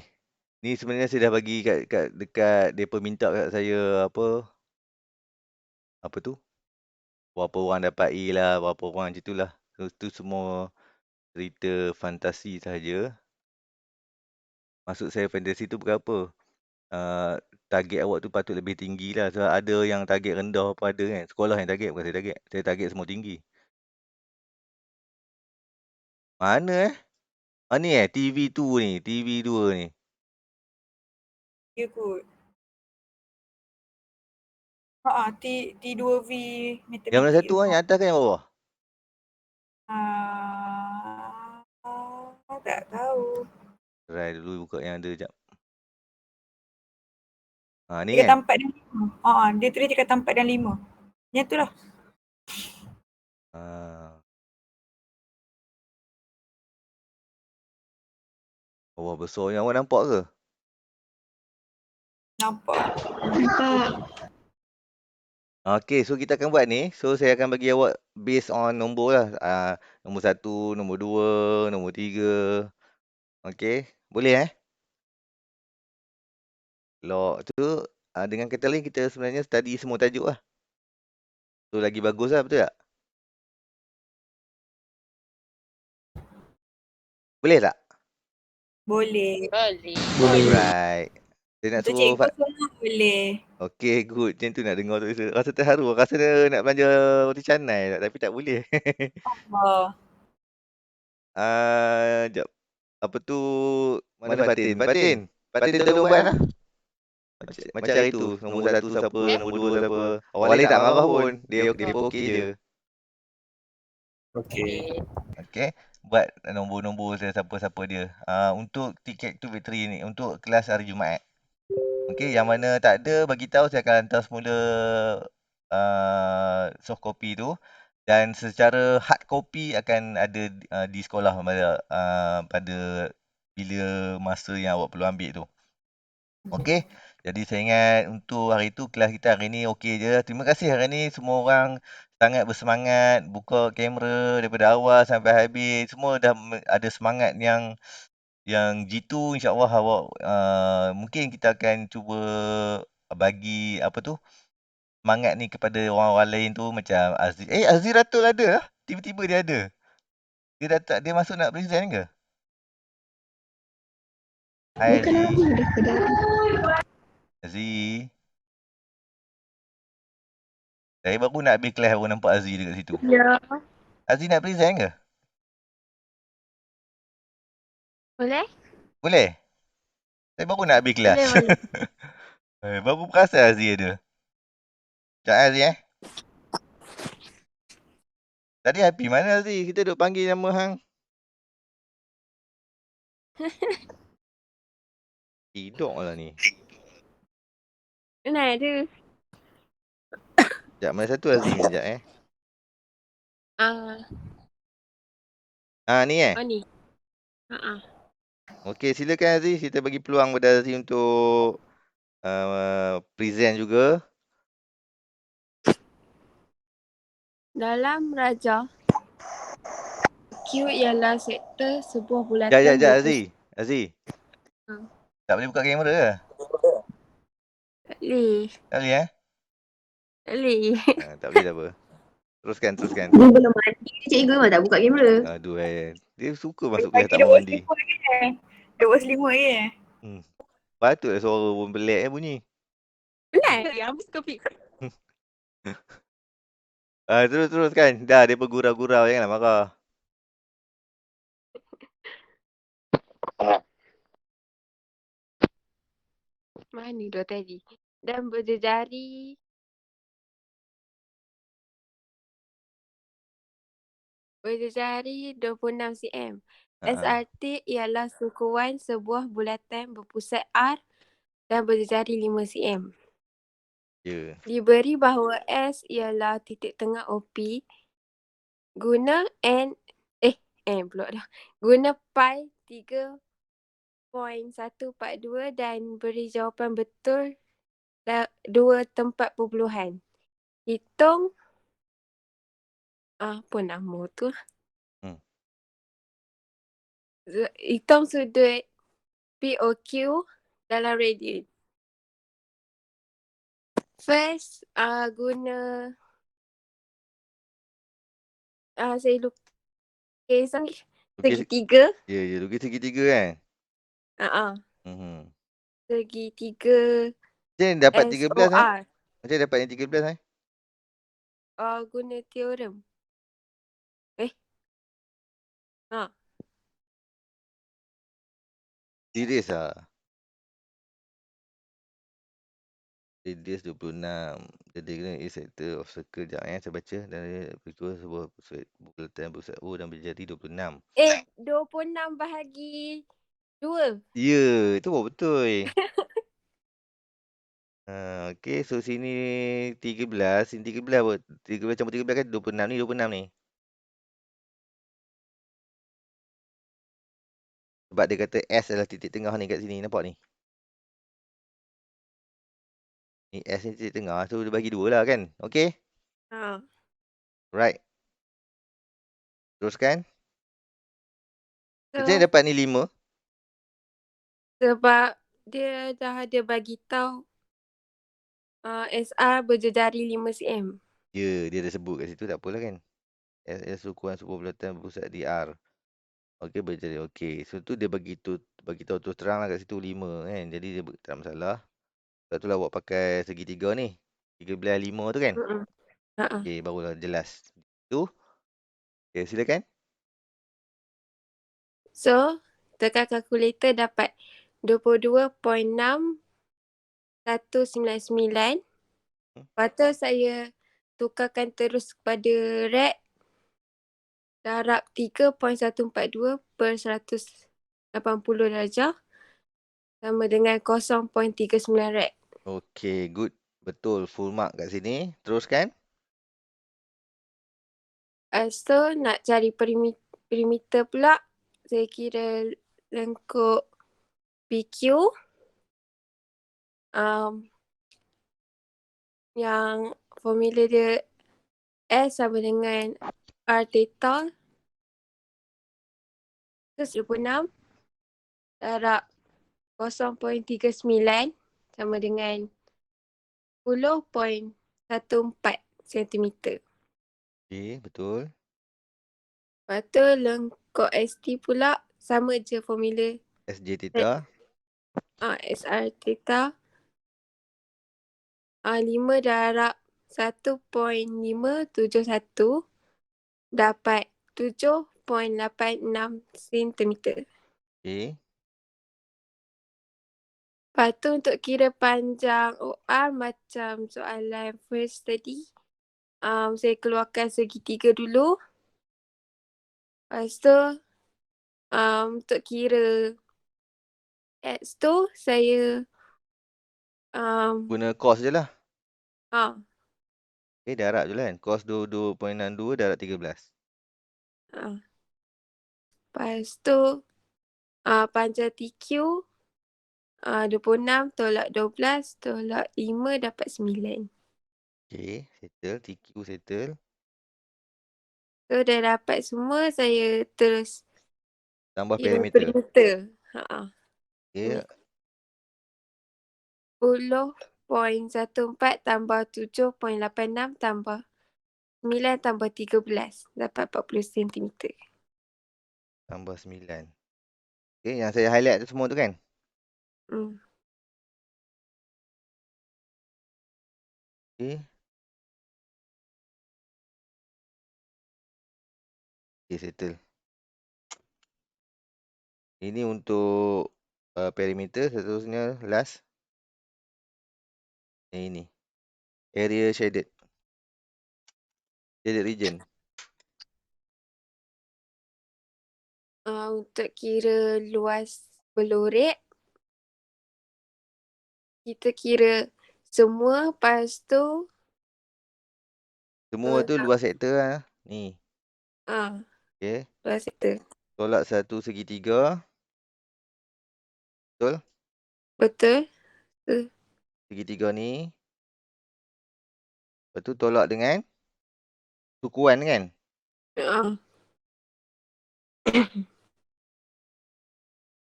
Ni sebenarnya saya dah bagi kat dekat depa minta kat saya apa tu? Berapa orang dapat A lah, berapa orang macam itulah. So, tu semua cerita fantasi sahaja. Maksud saya fantasi tu berapa? Target awak tu patut lebih tinggi lah. Sebab ada yang target rendah apa ada kan. Sekolah yang target, bukan saya target. Saya target semua tinggi. Mana ni TV2 ni. TV2 ni. ya kot. T2V matematik. Yang mana satu yang atas kan yang bawah? Tak tahu. Try dulu buka yang ada sekejap. Ni Tiga kan? tempat dan 5. Dia tulis 3 tempat dan 5. Yang tu lah. Bawah besarnya awak nampak ke? Nampak. Okay, so kita akan buat ni. So, saya akan bagi awak based on nombor lah. Nombor 1, nombor 2, nombor 3. Okay, boleh Lock tu, dengan kata lain kita sebenarnya study semua tajuk lah. So, lagi bagus lah, betul tak? Boleh tak? Boleh. Alright. Saya nak Untuk suruh cikgu semua boleh. Okay, good. Macam tu nak dengar tu. Rasa terharu. Rasa nak belanja roti canai tapi tak boleh. Sekejap. Apa tu? Mana Fatin? Fatin dah ubat lah. Macam hari tu. Nombor 1 siapa, nombor 2 siapa. Orang lain tak marah pun. Dia okey je. Okay. Buat nombor-nombor siapa-siapa dia. Untuk tiket tu victory ni. Untuk kelas hari Jumaat. Okey, yang mana tak ada bagi tahu saya akan hantar semula soft copy tu dan secara hard copy akan ada di sekolah pada bila masa yang awak perlu ambil tu. Okey. Jadi saya ingat untuk hari tu kelas kita hari ni okey je. Terima kasih hari ni semua orang sangat bersemangat buka kamera daripada awal sampai habis. Semua dah ada semangat yang jitu. InsyaAllah awak mungkin kita akan cuba bagi apa tu semangat ni kepada orang-orang lain tu macam Aziz. Aziz Ratul ada lah. Tiba-tiba dia ada. Dia masuk nak present ke? Hai Aziz. Saya baru nak habis kelas baru nampak Aziz dekat situ. Ya. Aziz nak present ke? Boleh? Saya baru nak habis kelas. Boleh. Baru perasan Aziz ada. Sekejap Aziz Tadi Happy mana Aziz? Kita duk panggil nama hang. Tidur lah ni. Mana ada? Sekejap, mana satu Aziz ni sekejap ni Ni. Okey, silakan Aziz. Kita bagi peluang pada Aziz untuk present juga. Dalam Raja, Q ialah sektor sebuah bulatan. Sekejap Aziz. Tak boleh buka kamera ke? Tak boleh. Tak boleh Tak boleh. Tak boleh tak apa. Teruskan. Dia belum mandi. Cikgu memang tak buka kamera. Aduh dia suka masuk kelas tak mau mandi. 25 lagi. Patutlah suara pun pelik bunyi. Benar. Habis kopi. Teruskan. Dah dia bergurau-gurau janganlah marah. Mana dah tadi? Dan berjejari 26 cm SRT ialah sungkuan sebuah bulatan berpusat R dan berjejari 5 cm. Ya. Diberi bahawa S ialah titik tengah OP, guna pula dah. Guna pi 3.142 dan beri jawapan betul 2 tempat perpuluhan. Hitung apa nama tu? Hitung sudut POQ dalam radian. First, guna saya lukis segitiga. Ya, lukis segitiga kan? Segitiga Macam mana dapat 13 SOR. Macam mana dapat yang 13 Guna teorem. Serius lah. Radius 26. Jadi kena is sector of circle. Sekejap saya baca. Dan berikut sebuah bulatan pusat O dan berjari 26. 26 bahagi 2. Ya, itu betul. Okey, so sini 13. Sini 13 apa? 13 campur 13 kan 26 ni, 26 ni. Sebab dia kata S adalah titik tengah ni kat sini. Nampak ni? Ni S ni titik tengah. So dia bagi 2 lah kan? Okey? Right. Teruskan. Macam mana dapat ni 5? Sebab dia dah ada bagi tahu SR berjejari 5 cm. Ya, dia dah sebut kat situ. Tak apalah kan? S ukuran sebuah bulatan berpusat di R. Okey, berjari. Okey. So tu dia bagi tahu terus terang lah kat situ 5 kan. Jadi dia tak ada masalah. Sebab tu lah awak pakai segitiga ni. 13, 5 tu kan? Okey, barulah jelas. Tu. Okey, silakan. So, tekan kalkulator dapat 22.6199. Lepas tu saya tukarkan terus kepada rad darab 3.142 per 180 darjah sama dengan 0.39 rad. Okey, good. Betul, full mark kat sini. Teruskan. So, nak cari perimeter pula, saya kira lengkuk PQ. Yang formula dia S sama dengan R theta 26 darab 0.39 sama dengan 10.14 cm. Okey, betul. Lepas tu lengkuk ST pula sama je formula SJ theta. SR theta 5 darab 1.571 dapat 7.86 cm. Okey. Lepas tu untuk kira panjang OR macam soalan first tadi, saya keluarkan segitiga dulu. Lepas tu untuk kira X tu saya guna cos je lah. Okey, darab je lah kan. Cos 22.62 darab 13. Lepas tu panjang TQ 26 tolak 12 tolak 5 dapat 9. Okey, settle. TQ settle. So dah dapat semua, saya terus Tambah kira perimeter. Okey. 10.14 tambah 7.86 tambah 9 tambah 13 dapat 40 cm. Tambah 9. Okey, yang saya highlight tu semua tu kan? Okey. Okey, settle. Ini untuk perimeter. Seterusnya last. Ini. Area shaded. Shaded region. Untuk kira luas pelorek, kita kira semua, lepas tu Semua tu luas sektor lah. Ni. Okey. luas sektor. Tolak satu segitiga. Betul? Betul? Segitiga ni. Lepas tu tolak dengan sukuan kan?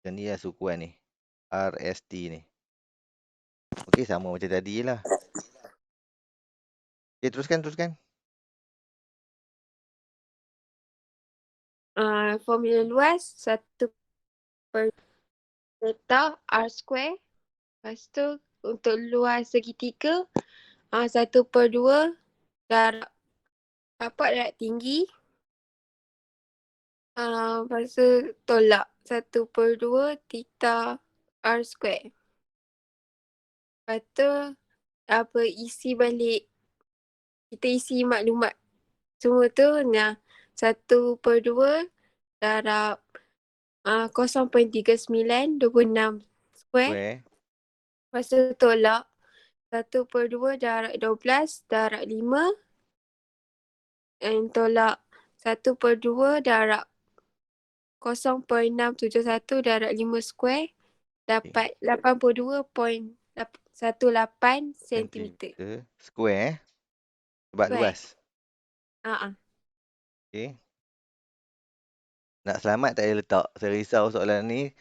Dan ni lah sukuan ni. RST ni. Okey, sama macam tadi lah. Okey, teruskan. Formula luas 1/delta R square. Lepas tu untuk luas segitiga 1/2 darab rapat darab tinggi. Lepas tu tolak 1/2 theta R square. Lepas tu isi balik, kita isi maklumat semua tu 1/2 darab 0.3926 square. Lepas tu tolak 1/2 darab 12 darab 5 dan tolak 1/2 darab 0.671 darab 5 square dapat 82.18 cm. Square sebab luas. Okey. Nak selamat tak payah letak. Saya risau soalan ni.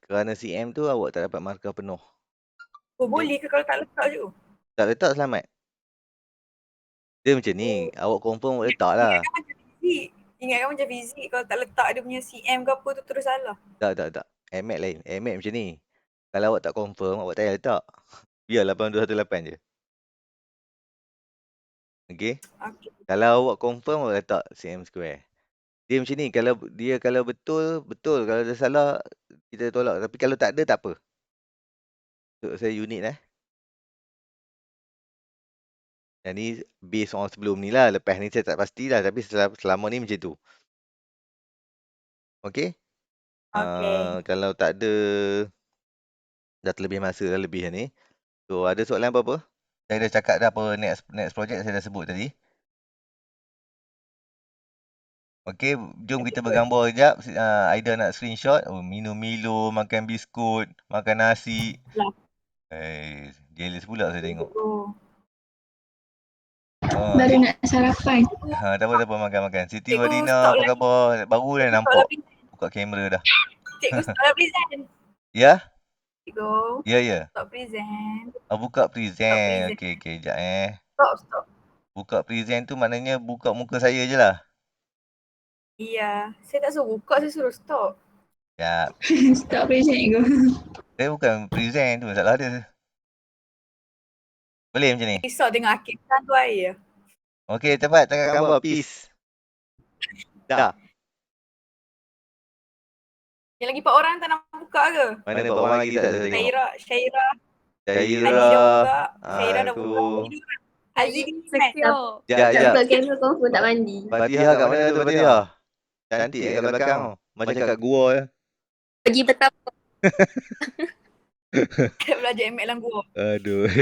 Kerana CM tu awak tak dapat markah penuh. Boleh ke kalau tak letak je? Tak letak selamat. Dia macam ni. Awak confirm awak letak lah. Ingatkan macam fizik. Kalau tak letak dia punya CM ke apa tu terus salah. Tak. AMAT lain. AMAT macam ni. Kalau awak tak confirm, awak tak payah letak. Biar 8218 je. Okey? Kalau awak confirm, awak letak cm square. Dia macam ni. Kalau betul. Kalau ada salah, kita tolak. Tapi kalau tak ada, tak apa. Untuk saya unit Yang ni based on sebelum ni lah. Lepas ni saya tak pastilah. Tapi selama ni macam tu. Okey? Kalau tak ada, dah terlebih masa dah lebih ni. So ada soalan apa-apa? Saya dah cakap dah apa next project saya dah sebut tadi. Okey, jom kita bergambar sekejap. Aida nak screenshot. Minum Milo, makan biskut, makan nasi. Jealous pula saya tengok. Baru nak sarapan. Tak apa makan. Siti Wadina, apa khabar? Baru dah nampak. Buka kamera dah. Cikgu stop present. Ya? Cikgu. Ya. Stop present. Buka present. Okey, sekejap Stop. Buka present tu maknanya buka muka saya je lah. Iya. Saya tak suruh buka, saya suruh stop. Sekejap. Stop present cikgu. Saya bukan present tu, masalah dia. Boleh macam ni? Risau tengok Akif kan tu air. Okey, cepat tengah gambar. Peace. Dah. Yang lagi 4 orang tak nak buka ke? Mana 4 orang lagi tak ada tengok? Syaira. Syaira dah buka. Aziz secure. Sekejap. Kamera confirm tak mandi. Fatihah kat mana tu Fatihah? Cantik kat belakang tu. Macam kat gua je. Pergi betapa. Belajar ML dalam gua. Aduh.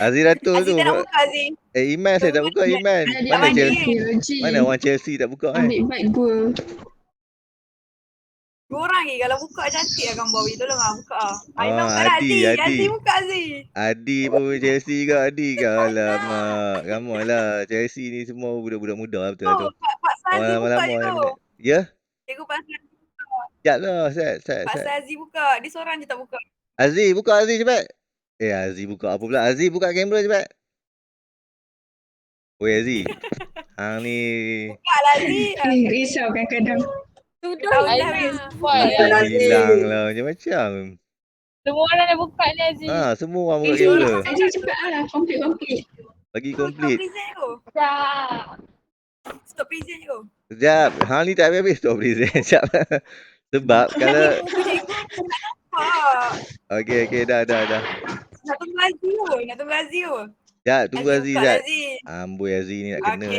Aziratul tu. Aziz tak nak buka Aziz. Iman saya tak buka Iman. Mana Chelsea? Mana orang Chelsea tak buka Ambil mic gua. 2 orang lagi kalau buka cantik lah gambar ni. Tolong buka. Aiman buka Adi. Aziz buka Aziz. Adi pun Chelsea ke Adi ke? Alamak. Ramai lah. Chelsea ni semua budak-budak muda betul lah tu. Pak Sazi buka je. Ya? Cikgu Pak Sazi buka. Sekejap lah. Set. Pak Sazi buka. Dia seorang je tak buka. Aziz buka Aziz cepat. Aziz buka apa pula? Aziz buka kamera cepat. Oi Aziz. Hang ni. Buka lah Aziz. Risau kadang-kadang. Sudah hilang lah macam-macam. Semua orang dah buka ni Aziz. Semua orang buka kamera. Aziz cepat lah. Complete. Bagi complete. Stop present je. Sekejap. Hang ni tak habis-habis stop present. Sekejap. Sebab kalau. Okey, dah. Nak tunggu Aziz tu. Sekejap, tunggu Aziz sekejap. Amboi Aziz ni nak kena ni.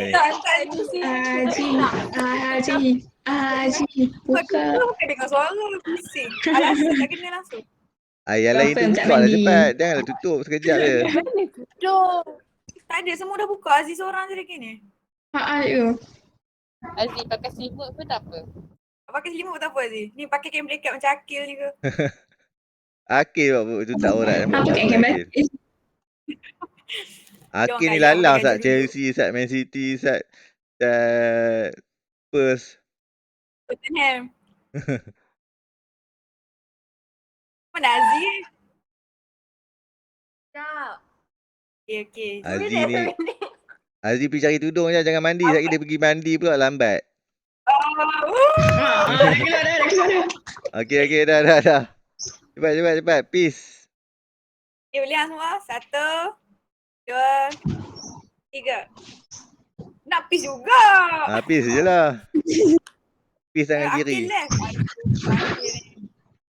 Aziz. Haji, Buka buka. tutup bukan dengar suara. Pusing. Alasan tak kena langsung. Yang lain tu Confirm tak buka lah mandi. cepat. Janganlah tutup sekejap je. Mana duduk? Tak ada, semua dah buka. Aziz seorang je lagi ni. You. Aziz pakai selimut pun tak apa. Pakai selimut tak apa Aziz. Ni pakai kain blanket macam Akil ni ke? Akil buat tu tak orang nampak Apa tak kain apa gambar? Akil. Akil ni kaya lalah pakai sat baju Chelsea, sat Man City, sat Spurs. Tottenham. Mana Aziz? Tak. Okay. Aziz ni Aziz pergi cari tudung je, jangan mandi. Sekejap dia pergi mandi pula lambat. Dah keluar dah. Okey, dah. Cepat. Peace. Okay, boleh semua. 1, 2, 3. Nak peace juga. Peace je lah. Peace tangan Akil kiri. left.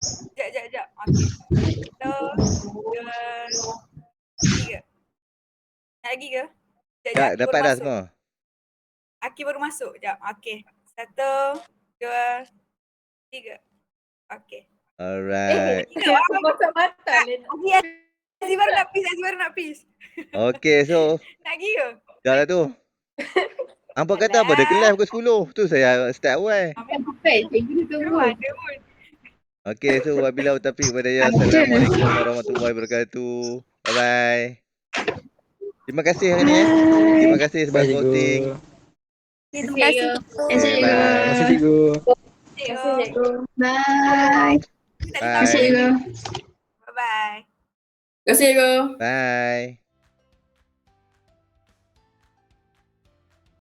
Sekejap. Okay. 1, 2, 3. Nak lagi ke? Tak, dapat dah semua. Akil baru masuk. Sekejap. Okay. 1, 2, 3. Okay. Alright. Aku kotak mata lah. Aziz baru nak peace. Okay, so Nak pergi ke? dah lah tu. Hampa kata apa? Dia kelas pukul 10. Tu saya start awal. Belum ada pun. Okay, so wabillahi taufiq walhidayah. Assalamualaikum warahmatullahi wabarakatuh. Bye-bye. Terima kasih hari ni. Terima kasih sebab voting. Terima kasih. Okay, bye. Cikgu. Bye. Bye. Bye-bye. Terima kasih, Cikgu. Bye.